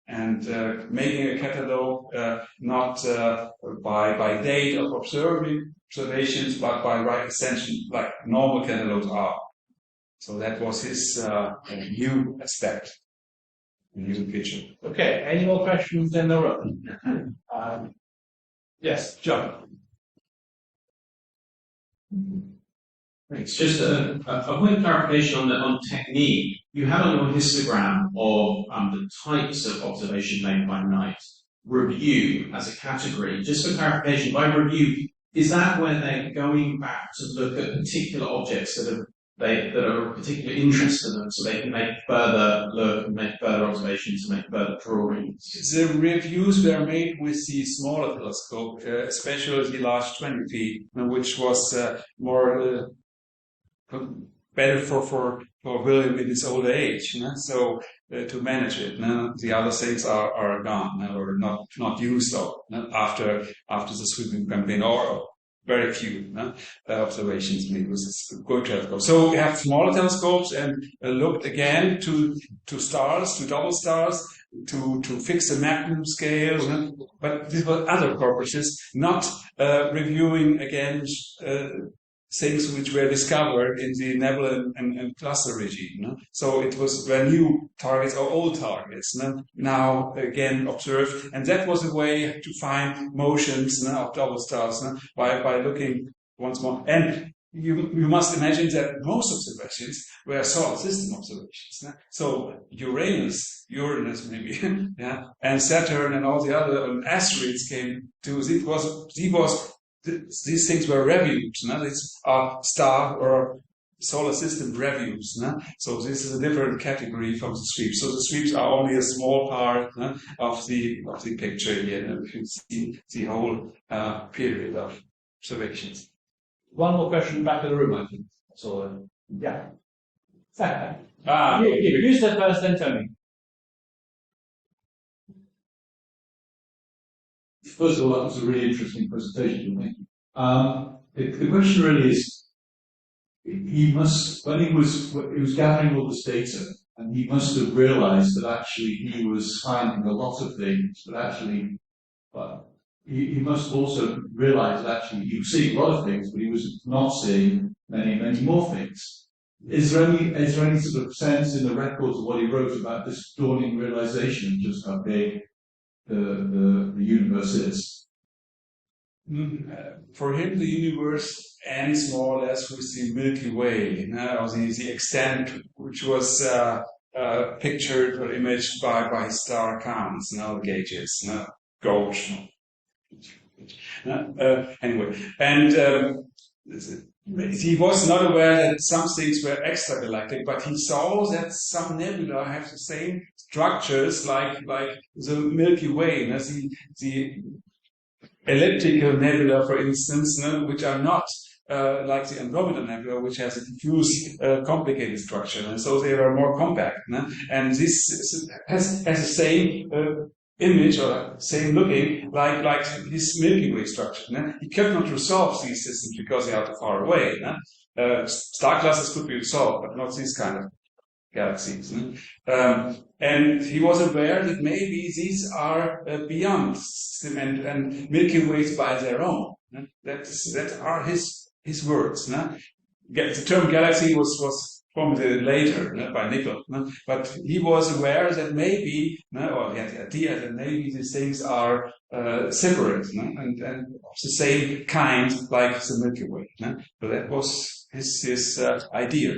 [SPEAKER 2] And making a catalogue not by date of observations, but by right ascension, like normal catalogues are. So that was his new aspect, new picture.
[SPEAKER 1] Okay, any more questions in the room? Yes, John.
[SPEAKER 8] Thanks. Just a point of clarification on technique. You have on your histogram of the types of observation made by night, review as a category. Just for clarification, by review, is that where they're going back to look at particular objects that are of particular interest to them, so they can make further look and make further observations and make further drawings?
[SPEAKER 2] The reviews were made with the smaller telescope, especially the large 20 feet, which was more better for William in his older age. So to manage it, the other things are gone or not used after the sweeping campaign, or very few observations made with this good telescope. So we have smaller telescopes and looked again to stars, to double stars, to fix the magnitude scale, but these were other purposes, not reviewing again things which were discovered in the nebula and cluster regime. So it was were new targets or old targets now again observed, and that was a way to find motions of double stars by looking once more. And you must imagine that most observations were solar system observations. So Uranus maybe, and Saturn and all the other asteroids came to. These things were reviews. These are star or solar system reviews. So this is a different category from the sweeps. So the sweeps are only a small part of the picture here. If you see the whole period of observations.
[SPEAKER 1] One more question back of the room, I think. So, yeah. You said first, then Tony.
[SPEAKER 9] First of all, that was a really interesting presentation, I think. The question really is, he was gathering all this data, and he must have realized that actually he was finding a lot of things, but actually, he must have also realized that actually he was seeing a lot of things, but he was not seeing many, many more things. Is there any sort of sense in the records of what he wrote about this dawning realization of just how big the universe is?
[SPEAKER 2] For him, the universe ends more or less with the Milky Way, or the extent which was pictured or imaged by star counts, gauges, gauge. Anyway, and he was not aware that some things were extragalactic, but he saw that some nebula have the same structures like the Milky Way, the elliptical nebula, for instance, which are not like the Andromeda Nebula, which has a diffuse, complicated structure, and so they are more compact. And this has the same image or same looking like his Milky Way structure. He could not resolve these systems because they are too far away. Star clusters could be resolved, but not these kind of galaxies. And he was aware that maybe these are beyond and Milky Ways by their own. That are his words. The term galaxy was formulated later by Nickel, but he was aware that maybe, or he had the idea that maybe these things are separate and of the same kind like the Milky Way. So that was his idea.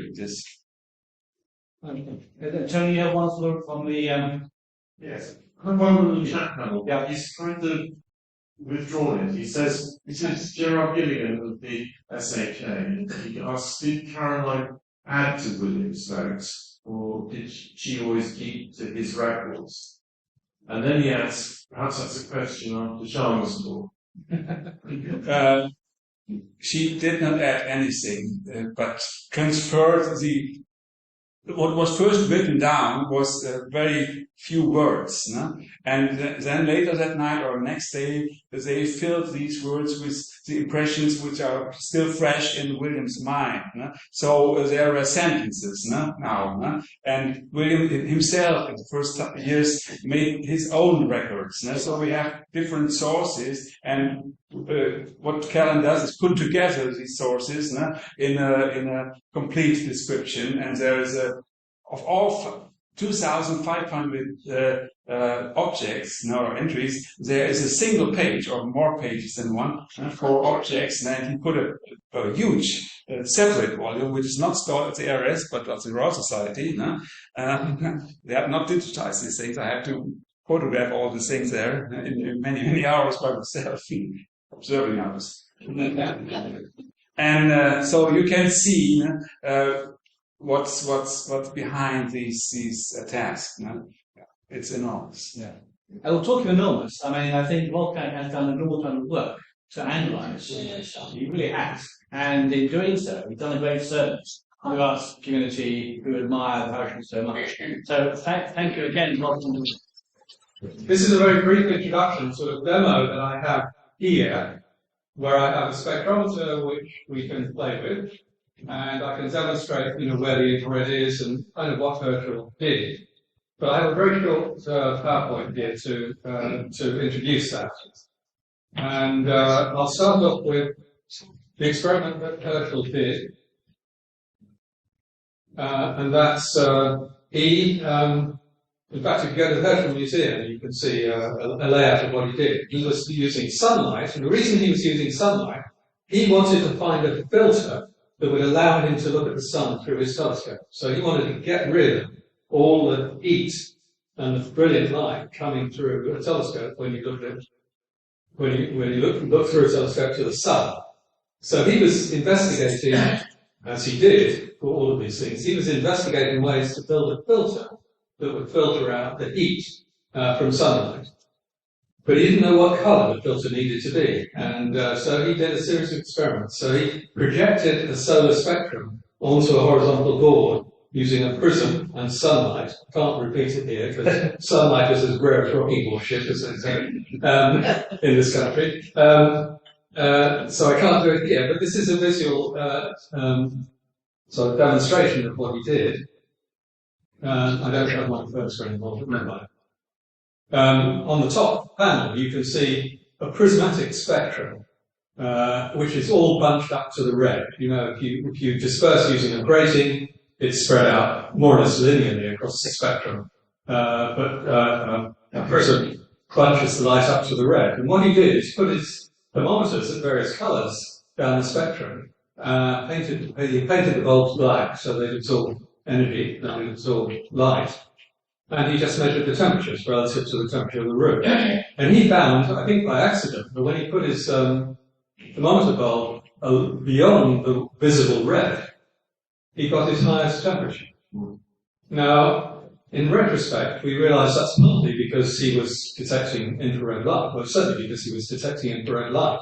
[SPEAKER 1] Tony, you have one look on the
[SPEAKER 5] Yes. One on the chat panel.
[SPEAKER 1] Yeah.
[SPEAKER 5] He's trying to withdraw it. He says, this is Gerard Gilligan of the SHA. He asks, did Caroline add to William's notes, or did she always keep to his records? And then he asks, perhaps that's a question after Charles' talk.
[SPEAKER 2] She did not add anything, but transferred what was first written down was very few words, and then later that night or next day they filled these words with the impressions which are still fresh in William's mind. So there were sentences now, and William himself in the first years made his own records. So we have different sources, and what Callan does is put together these sources in a complete description, and there is of all 2,500 objects, or entries, there is a single page or more pages than one for objects, and then he put a huge separate volume, which is not stored at the ARS but at the Royal Society. No? They have not digitized these things. I have to photograph all these things there in many hours by myself, observing hours. And so you can see what's behind these tasks. No? It's enormous.
[SPEAKER 1] Yeah. And we'll talk of enormous. I mean, I think Wolfgang has done an enormous amount of work to analyse. He really has. And in doing so, he's done a great service to the arts community who admire the Herschel so much. So thank you again, Wolfgang.
[SPEAKER 10] This is a very brief introduction, sort of demo that I have here, where I have a spectrometer which we can play with, and I can demonstrate, where the infrared is and kind of what Herschel did. But I have a very short PowerPoint here to introduce that. And I'll start off with the experiment that Herschel did. And that's in fact, if you go to the Herschel Museum, you can see a layout of what he did. He was using sunlight, and the reason he was using sunlight, he wanted to find a filter that would allow him to look at the sun through his telescope. So he wanted to get rid of all the heat and the brilliant light coming through a telescope when you look look through a telescope to the sun. So he was investigating, as he did for all of these things, he was investigating ways to build a filter that would filter out the heat from sunlight. But he didn't know what colour the filter needed to be, and so he did a series of experiments. So he projected a solar spectrum onto a horizontal board using a prism and sunlight. I can't repeat it here because sunlight is as rare as rocking horse shit, as they say, in this country. So I can't do it here, but this is a visual sort of demonstration of what he did. I don't have my first screen involved, but never mind. On the top panel, you can see a prismatic spectrum, which is all bunched up to the red. If you disperse using a grating, it's spread out more or less linearly across the spectrum. But a prism bunches the light up to the red. And what he did is put his thermometers at various colours down the spectrum, he painted the bulbs black so they'd absorb energy, that would absorb light. And he just measured the temperatures relative to the temperature of the room. And he found, I think by accident, that when he put his thermometer bulb beyond the visible red, he got his highest temperature. Now, in retrospect, we realise that's partly because he was detecting infrared light. Well, certainly because he was detecting infrared light.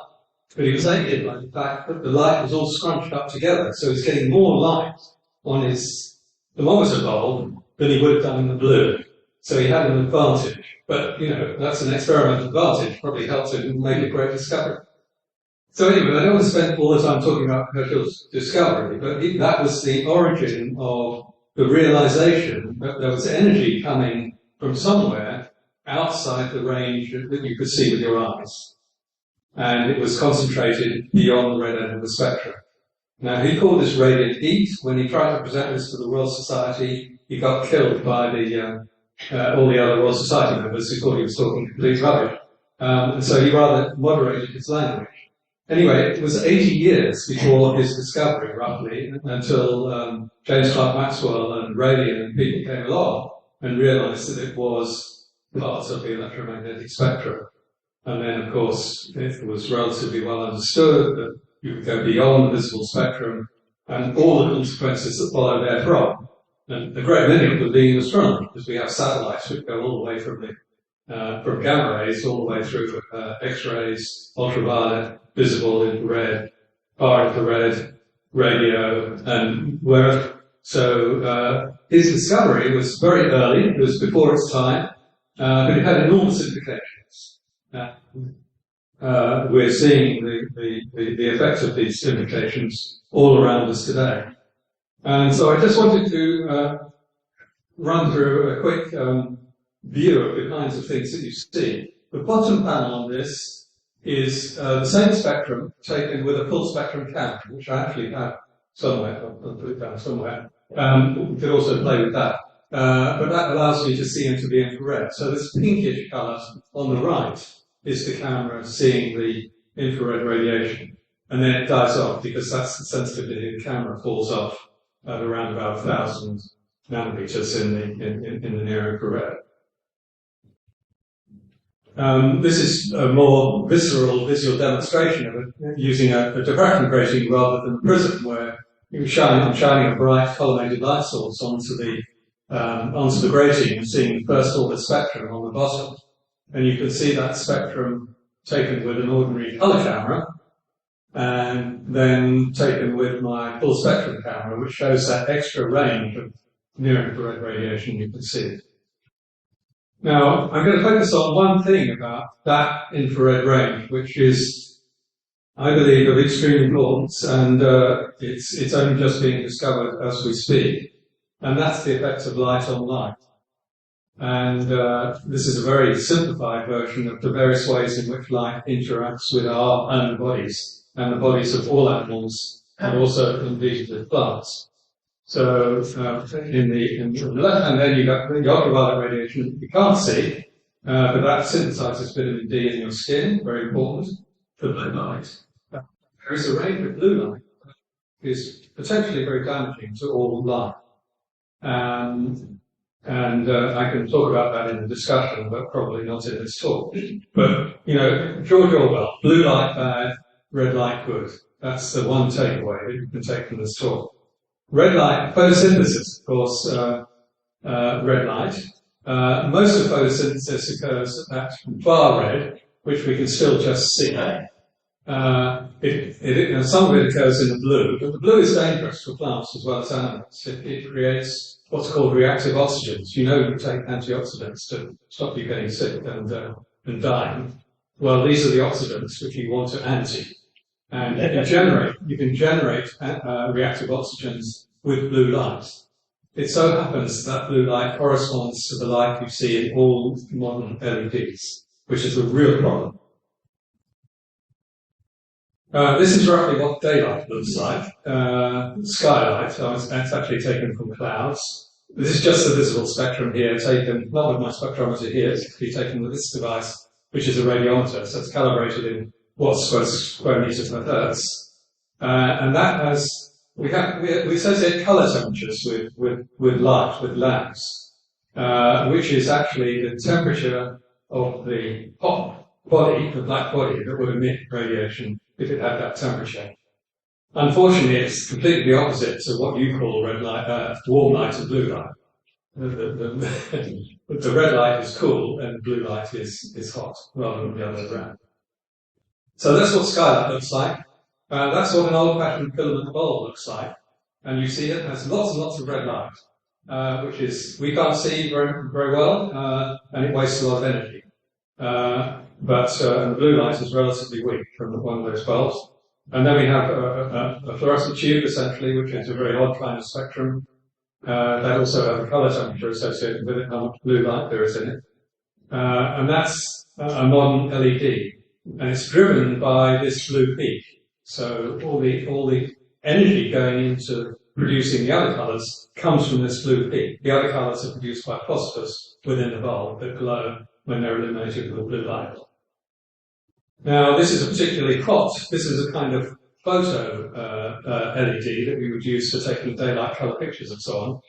[SPEAKER 10] But he was aided by the fact that the light was all scrunched up together, so he's getting more light on his thermometer bulb than he would have done in the blue. So he had an advantage. But, that's an experimental advantage. Probably helped him make a great discovery. So anyway, I don't want to spend all the time talking about Herschel's discovery, but that was the origin of the realization that there was energy coming from somewhere outside the range that you could see with your eyes. And it was concentrated beyond the red end of the spectrum. Now, he called this radiant heat. When he tried to present this to the Royal Society, he got killed by all the other Royal Society members who thought he was talking complete rubbish. And so he rather moderated his language. Anyway, it was 80 years before his discovery, roughly, until James Clerk Maxwell and Rayleigh and people came along and realized that it was part of the electromagnetic spectrum. And then, of course, it was relatively well understood that you could go beyond the visible spectrum and all the consequences that follow therefrom. And a great many of them being astronomy, because we have satellites which go all the way from gamma rays all the way through X-rays, ultraviolet, visible, infrared, far infrared, radio, and wherever. So his discovery was very early, it was before its time, but it had enormous implications. We're seeing the effects of these implications all around us today. And so I just wanted to run through a quick view of the kinds of things that you see. The bottom panel on this is the same spectrum taken with a full spectrum camera, which I actually have somewhere. I'll put it down somewhere. We could also play with that. but that allows me to see into the infrared. So this pinkish colour on the right is the camera seeing the infrared radiation. And then it dies off because that's the sensitivity of the camera falls off at around about 1,000 nanometers in the near infrared. This is a more visceral visual demonstration of it using a diffraction grating rather than a prism, where I'm shining a bright collimated light source onto the grating and seeing the first order spectrum on the bottom. And you can see that spectrum taken with an ordinary color camera and then taken with my full spectrum camera, which shows that extra range of near infrared radiation you can see. Now, I'm going to focus on one thing about that infrared range, which is, I believe, of extreme importance, and it's only just being discovered as we speak, and that's the effect of light on light. And this is a very simplified version of the various ways in which light interacts with our own bodies and the bodies of all animals, and also indeed with plants. So in the left hand then you got the ultraviolet radiation you can't see, but that synthesizes vitamin D in your skin, very important for blue light. There is a range of blue light that is potentially very damaging to all life. And I can talk about that in the discussion, but probably not in this talk. But, you know, George Orwell, blue light bad, red light good. That's the one takeaway that you can take from this talk. Red light, photosynthesis, of course, red light. Most of photosynthesis occurs at far red, which we can still just see. Some of it occurs in the blue, but the blue is dangerous for plants as well as animals. It creates what's called reactive oxygens. You know you take antioxidants to stop you getting sick and dying. Well, these are the oxidants which you want to anti. And you can generate reactive oxygens with blue light. It so happens that blue light corresponds to the light you see in all modern LEDs, which is a real problem. This is roughly what daylight looks like. Skylight, it's actually taken from clouds. This is just the visible spectrum here, taken, not with my spectrometer here, it's actually taken with this device, which is a radiometer, so it's calibrated in watts per square meter per hertz. And that has, we associate color temperatures with light, with lamps, which is actually the temperature of the hot body, the black body, that would emit radiation if it had that temperature. Unfortunately, it's completely opposite to what you call red light, warm light and blue light. The red light is cool and the blue light is hot, rather than the other way around. So that's what skylight looks like. That's what an old-fashioned filament bulb looks like. And you see it has lots and lots of red light, which is, we can't see very, very well, and it wastes a lot of energy. But the blue light is relatively weak from one of those bulbs. And then we have a fluorescent tube, essentially, which is a very odd kind of spectrum. That also has a color temperature associated with it, how much blue light there is in it. And that's a modern LED. And it's driven by this blue peak. So all the energy going into producing the other colors comes from this blue peak. The other colors are produced by phosphors within the bulb that glow when they're illuminated with the blue light. Now, this is a particularly hot, this is a kind of photo LED that we would use for taking daylight color pictures and so on.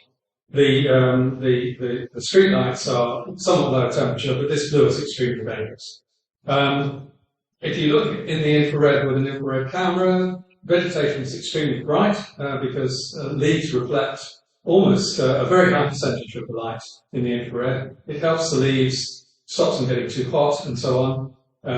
[SPEAKER 10] The street lights are somewhat lower temperature, but this blue is extremely dangerous. If you look in the infrared with an infrared camera, vegetation is extremely bright because leaves reflect almost a very high percentage of the light in the infrared. It helps the leaves, stops them getting too hot and so on.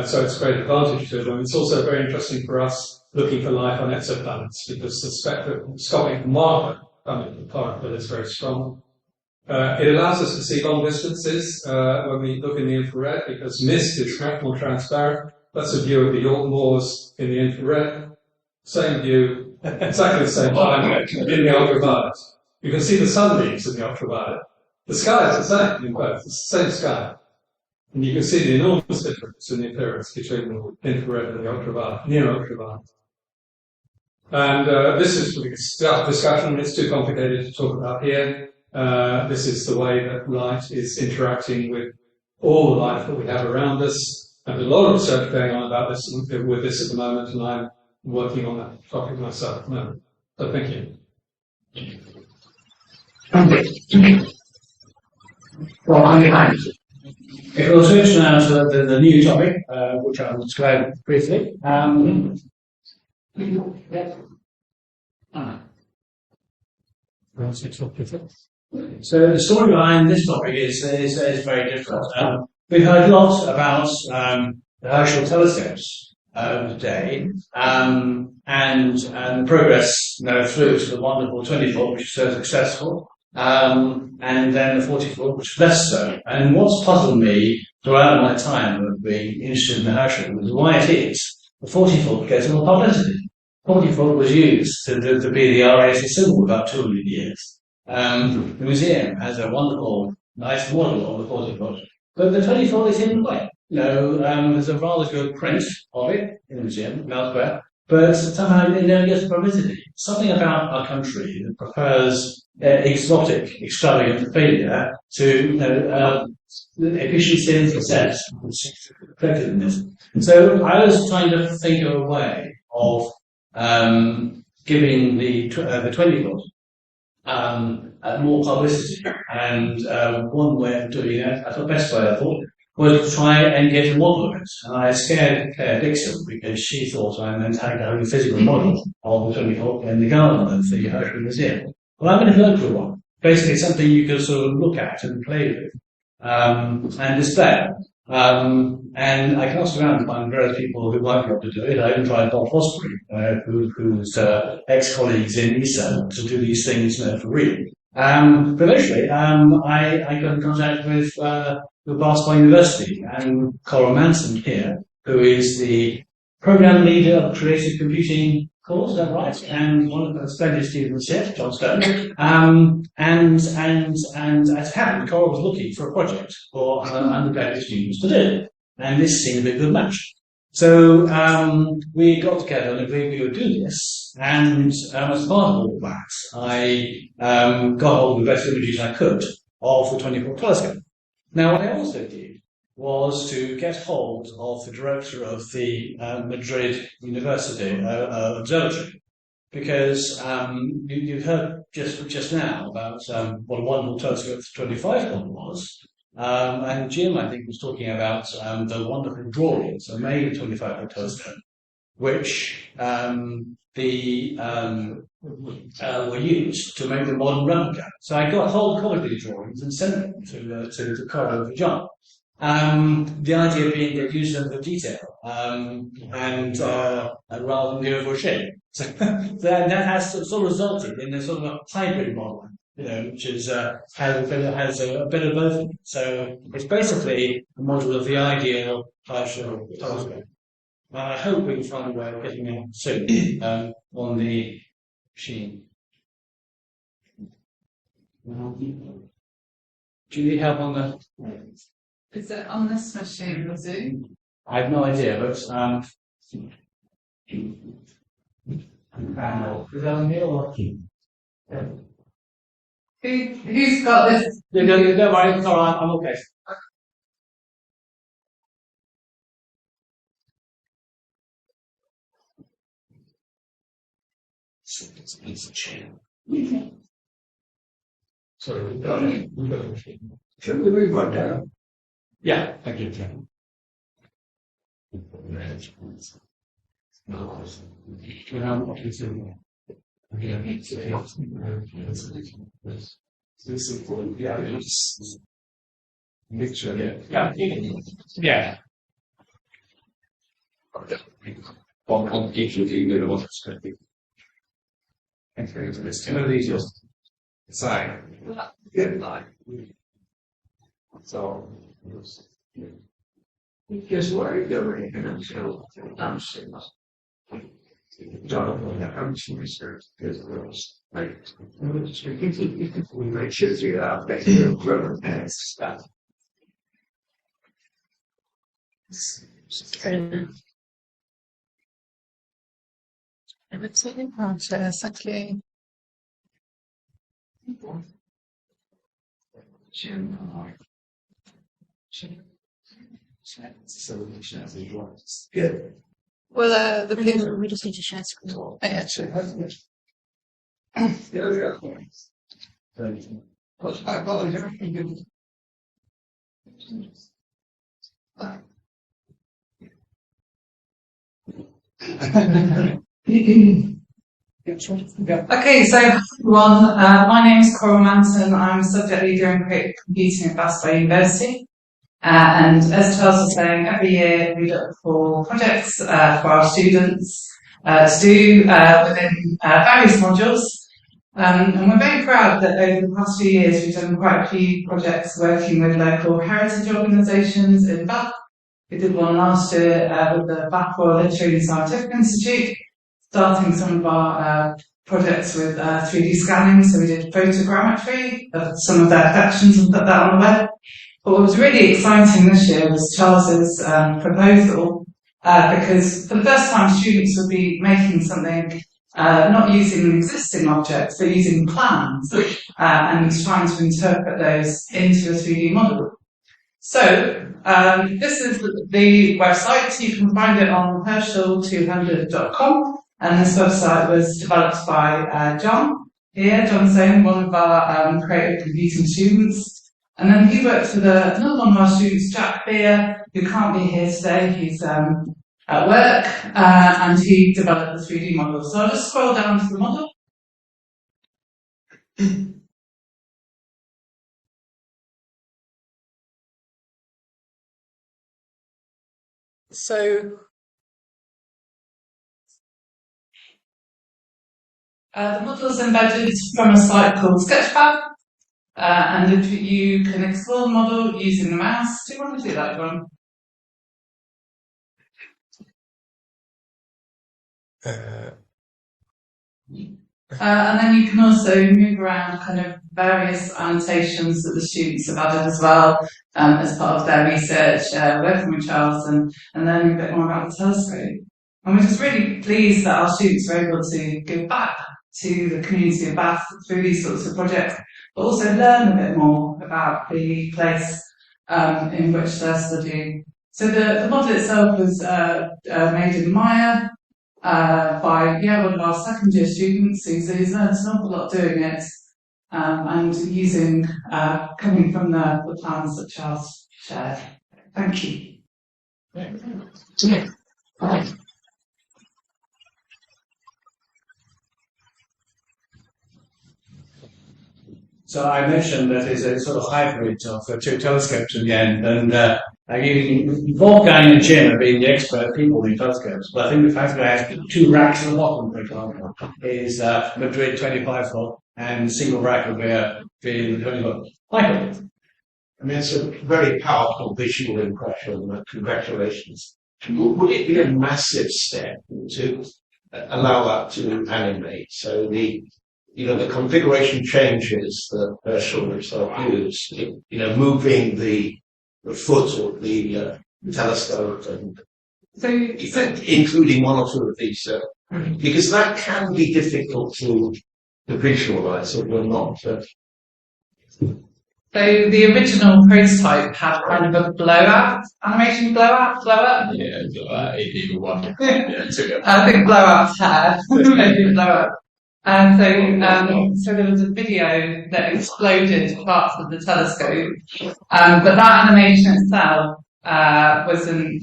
[SPEAKER 10] So it's a great advantage to them. It's also very interesting for us looking for life on exoplanets because the spectroscopic marker coming from chlorophyll is very strong. It allows us to see long distances when we look in the infrared because mist is much more transparent. That's a view of the York Moors in the infrared. Same view, exactly the same time in the ultraviolet. You can see the sunbeams in the ultraviolet. The sky is the same in both. It's the same sky. And you can see the enormous difference in the appearance between the infrared and the ultraviolet, near ultraviolet. And this is the discussion. It's too complicated to talk about here. This is the way that light is interacting with all the life that we have around us. And a lot of research going on about this with this at the moment, and I'm working on that topic myself at the moment. So thank you.
[SPEAKER 1] If we'll switch now to the new topic, which I'll describe briefly. So the story behind this topic is very different. We've heard lots about the Herschel telescopes today, and the progress through to the wonderful 20-foot, which is so successful, and then the 40-foot, which is less so. And what's puzzled me throughout my time of being interested in the Herschel is why it is the 40-foot gets all the publicity. 40-foot was used to be the RAC symbol about 200 years. The museum has a wonderful, nice model of the 40-foot, but the 20-foot is hidden away. There's a rather good print of it in the museum and elsewhere, but somehow it never gets publicity. Something about our country that prefers exotic, extravagant failure to efficiency and success, which is reflected in this. So I was trying to think of a way of giving the 20-foot more publicity, and one way of doing it, the best way I thought, was to try and get a model of it. And I scared Claire Dixon because she thought I meant having a physical model of the 20-foot in the garden of the Herschel Museum. Well, I'm going to go for one. Basically, something you can sort of look at and play with and display. And I asked around to find various people who might be able to do it. I even tried Bob Fosbury, who's ex-colleagues in ESA, to do these things for real. But eventually, I got in contact with Barcelona University and Coral Manson here, who is the program leader of creative computing course, is that right? And one of the splendid students here, John Stone. And as it happened, Coral was looking for a project for undergraduate students to do. And this seemed a good match. So we got together and agreed we would do this. And as part of all that, I got hold of the best images I could of the 20-foot telescope. Now, what I also did was to get hold of the director of the Madrid University Observatory, because you've heard just now about what a wonderful telescope the 25-foot was. And Jim, I think, was talking about the wonderful drawings that made the 25-foot telescope, which were used to make the modern replica. So I got a whole copy of these drawings and sent them to Coral for John. The idea being that use them for detail and rather than the overall shape. So that has sort of resulted in a sort of a hybrid model, which is has a bit of both. So it's basically a model of the ideal Herschel telescope. I hope we can find a way of getting it soon on the machine. Do you need help on the?
[SPEAKER 11] Is it on this machine, the Zoom?
[SPEAKER 1] I have no idea, but is that on here or?
[SPEAKER 11] Who's got this?
[SPEAKER 1] Don't worry, it's all right, I'm okay. It's a chair. Sorry, we've got a machine.
[SPEAKER 4] Should we move on down?
[SPEAKER 1] Yeah, thank you, Chairman.
[SPEAKER 5] Mixture.
[SPEAKER 1] Yeah.
[SPEAKER 5] On each of you, what it's going to be. Thanks very much. It's one of these just side. Good line. So, guess what are you doing? I'm saying, Jonathan, I'm seeing research. There's a little like, we might choose you out, back to the river and stuff.
[SPEAKER 11] Thank you.
[SPEAKER 4] Good.
[SPEAKER 11] Well, the people.
[SPEAKER 12] We just need to share screen.
[SPEAKER 11] Oh, yeah. Okay, so everyone, my name is Coral Manson. I'm subject leader in creative computing at BRLSI University. And as Charles was saying, every year we look for projects for our students to do within various modules. And we're very proud that over the past few years we've done quite a few projects working with local heritage organisations in Bath. We did one last year with the Bath Royal Literary and Scientific Institute, starting some of our projects with 3D scanning. So we did photogrammetry of some of their collections and put that on the web. But what was really exciting this year was Charles's proposal, because for the first time students would be making something not using an existing object, but using plans, and trying to interpret those into a 3D model. So this is the website. You can find it on Herschel200.com, and this website was developed by John here, John Zane, one of our creative computing students. And then he worked with another one of our students, Jack Beer, who can't be here today. He's at work, and he developed the 3D model. So I'll just scroll down to the model. So the model is embedded from a site called Sketchpad. And if you can explore the model using the mouse, do you want to do that, John? And then you can also move around kind of various annotations that the students have added as well, as part of their research, working with Charles and learning a bit more about the telescope. And we're just really pleased that our students are able to give back to the community of Bath through these sorts of projects, but also learn a bit more about the place in which they're studying. So the model itself was made in Maya by one of our second year students who's learned an awful lot doing it, and using coming from the plans that Charles shared. Thank you.
[SPEAKER 1] So I mentioned that it's a sort of hybrid of two telescopes in the end, and Wolfgang and Jim have been the expert people in telescopes, but I think the fact that I have two racks at the bottom, for example, is Madrid 25 foot, and single rack will be 20 foot. Michael?
[SPEAKER 13] I mean, it's a very powerful visual impression. Congratulations. Would it be a massive step to allow that to animate? So the configuration changes that Herschel himself used, moving the foot of the telescope and including one or two of these, because that can be difficult to visualize if you're not.
[SPEAKER 11] So the original prototype had kind of a blowout animation, blow-up.
[SPEAKER 8] Yeah, even one. Yeah,
[SPEAKER 11] I think blowout had maybe blowout. And so there was a video that exploded parts of the telescope, but that animation itself wasn't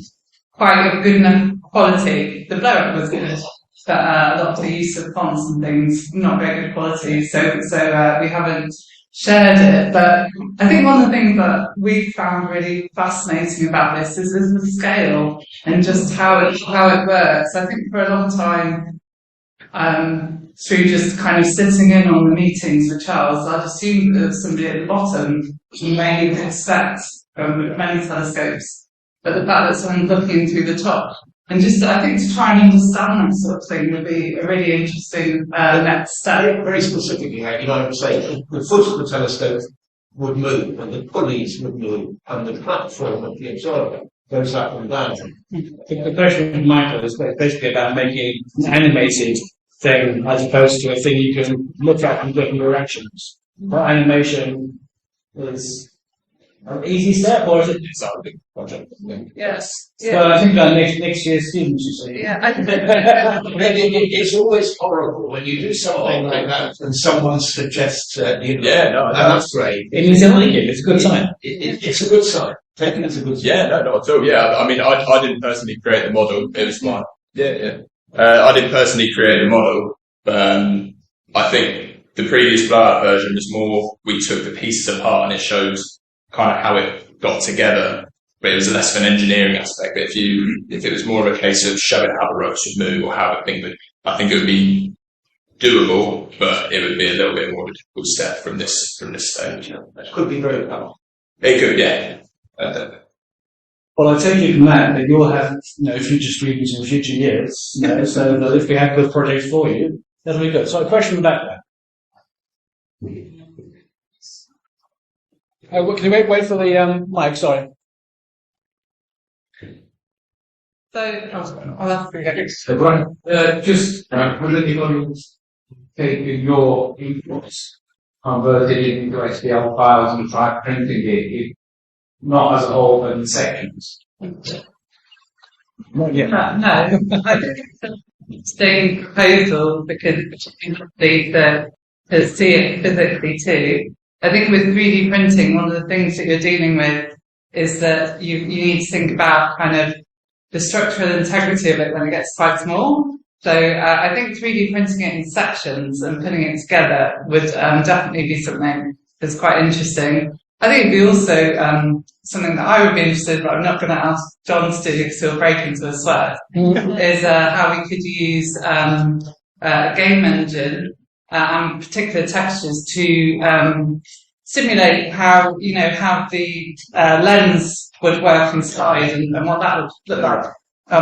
[SPEAKER 11] quite of good enough quality. The blow-up was good, but a lot of the use of fonts and things not very good quality. So we haven't shared it. But I think one of the things that we found really fascinating about this is the scale and just how it works. I think for a long time, through just kind of sitting in on the meetings with Charles, I'd assumed there was somebody at the bottom you may expect from many telescopes, but the fact that someone looking through the top, and just I think to try and understand that sort of thing would be a really interesting next step.
[SPEAKER 13] Very specifically, I would say the foot of the telescope would move, and the pulleys would move, and the platform of the observer goes up and down.
[SPEAKER 1] I think the question from Michael is basically about making an animated thing as opposed to a thing you can look at in different directions. For animation, was an easy step, or is it?
[SPEAKER 13] It's our big project.
[SPEAKER 11] Yes.
[SPEAKER 1] Well, I think next year's students, you see.
[SPEAKER 11] Yeah.
[SPEAKER 13] It's always horrible when you do something like that and someone suggests, that's great.
[SPEAKER 1] It means they like it. It's a good sign.
[SPEAKER 13] It's a good sign. Taking it's a good sign.
[SPEAKER 12] Yeah, no, not at all. Yeah, I mean, I didn't personally create the model. It was mine. I didn't personally create the model. I think the previous blowout version was more, we took the pieces apart and it shows kind of how it got together, but it was less of an engineering aspect. But if it was more of a case of showing how the ropes would move or how the thing would, I think it would be doable, but it would be a little bit more of a difficult step from this stage.
[SPEAKER 13] It could be very powerful.
[SPEAKER 12] It could, yeah.
[SPEAKER 1] Well, I take it from that you'll have future students in future years. So that if we have good projects for you, that'll be good. So a question back there. Can you wait for the mic? Sorry.
[SPEAKER 11] So, I'll have to go.
[SPEAKER 14] So, Brian, just will anybody take your inputs, convert it into STL files and try printing it, not as a whole, but in sections?
[SPEAKER 1] Not yet.
[SPEAKER 11] No, it's the proposal because to see it physically too. I think with 3D printing, one of the things that you're dealing with is that you need to think about kind of the structural integrity of it when it gets quite small. So I think 3D printing it in sections and putting it together would definitely be something that's quite interesting. I think it'd be also something that I would be interested in, but I'm not going to ask John to do because he'll break into a sweat, is how we could use a game engine and particular textures to simulate how the lens would work inside and what that would look like.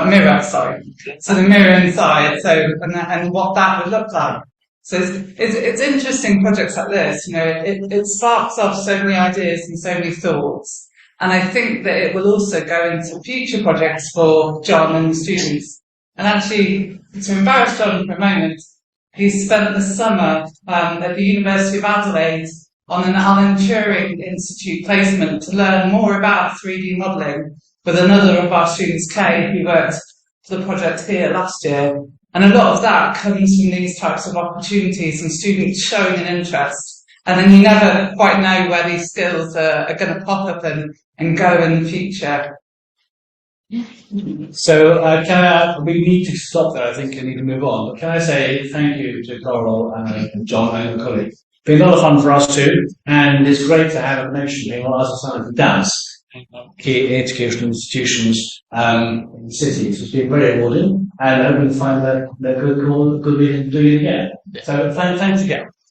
[SPEAKER 11] Mirror, sorry. So the mirror inside, and what that would look like. So it's interesting projects like this, it sparks off so many ideas and so many thoughts. And I think that it will also go into future projects for John and the students. And actually, to embarrass John for a moment, he spent the summer at the University of Adelaide on an Alan Turing Institute placement to learn more about 3D modelling with another of our students, Kay, who worked for the project here last year. And a lot of that comes from these types of opportunities and students showing an interest. And then you never quite know where these skills are going to pop up and go in the future.
[SPEAKER 1] So we need to stop there, I think, and need to move on. But can I say thank you to Coral and John and colleague. It's been a lot of fun for us too, and it's great to have a connection between what Astronomy does key educational institutions in the cities. It's been very rewarding, and I hope we find that they're good reason to do it again. So thanks again.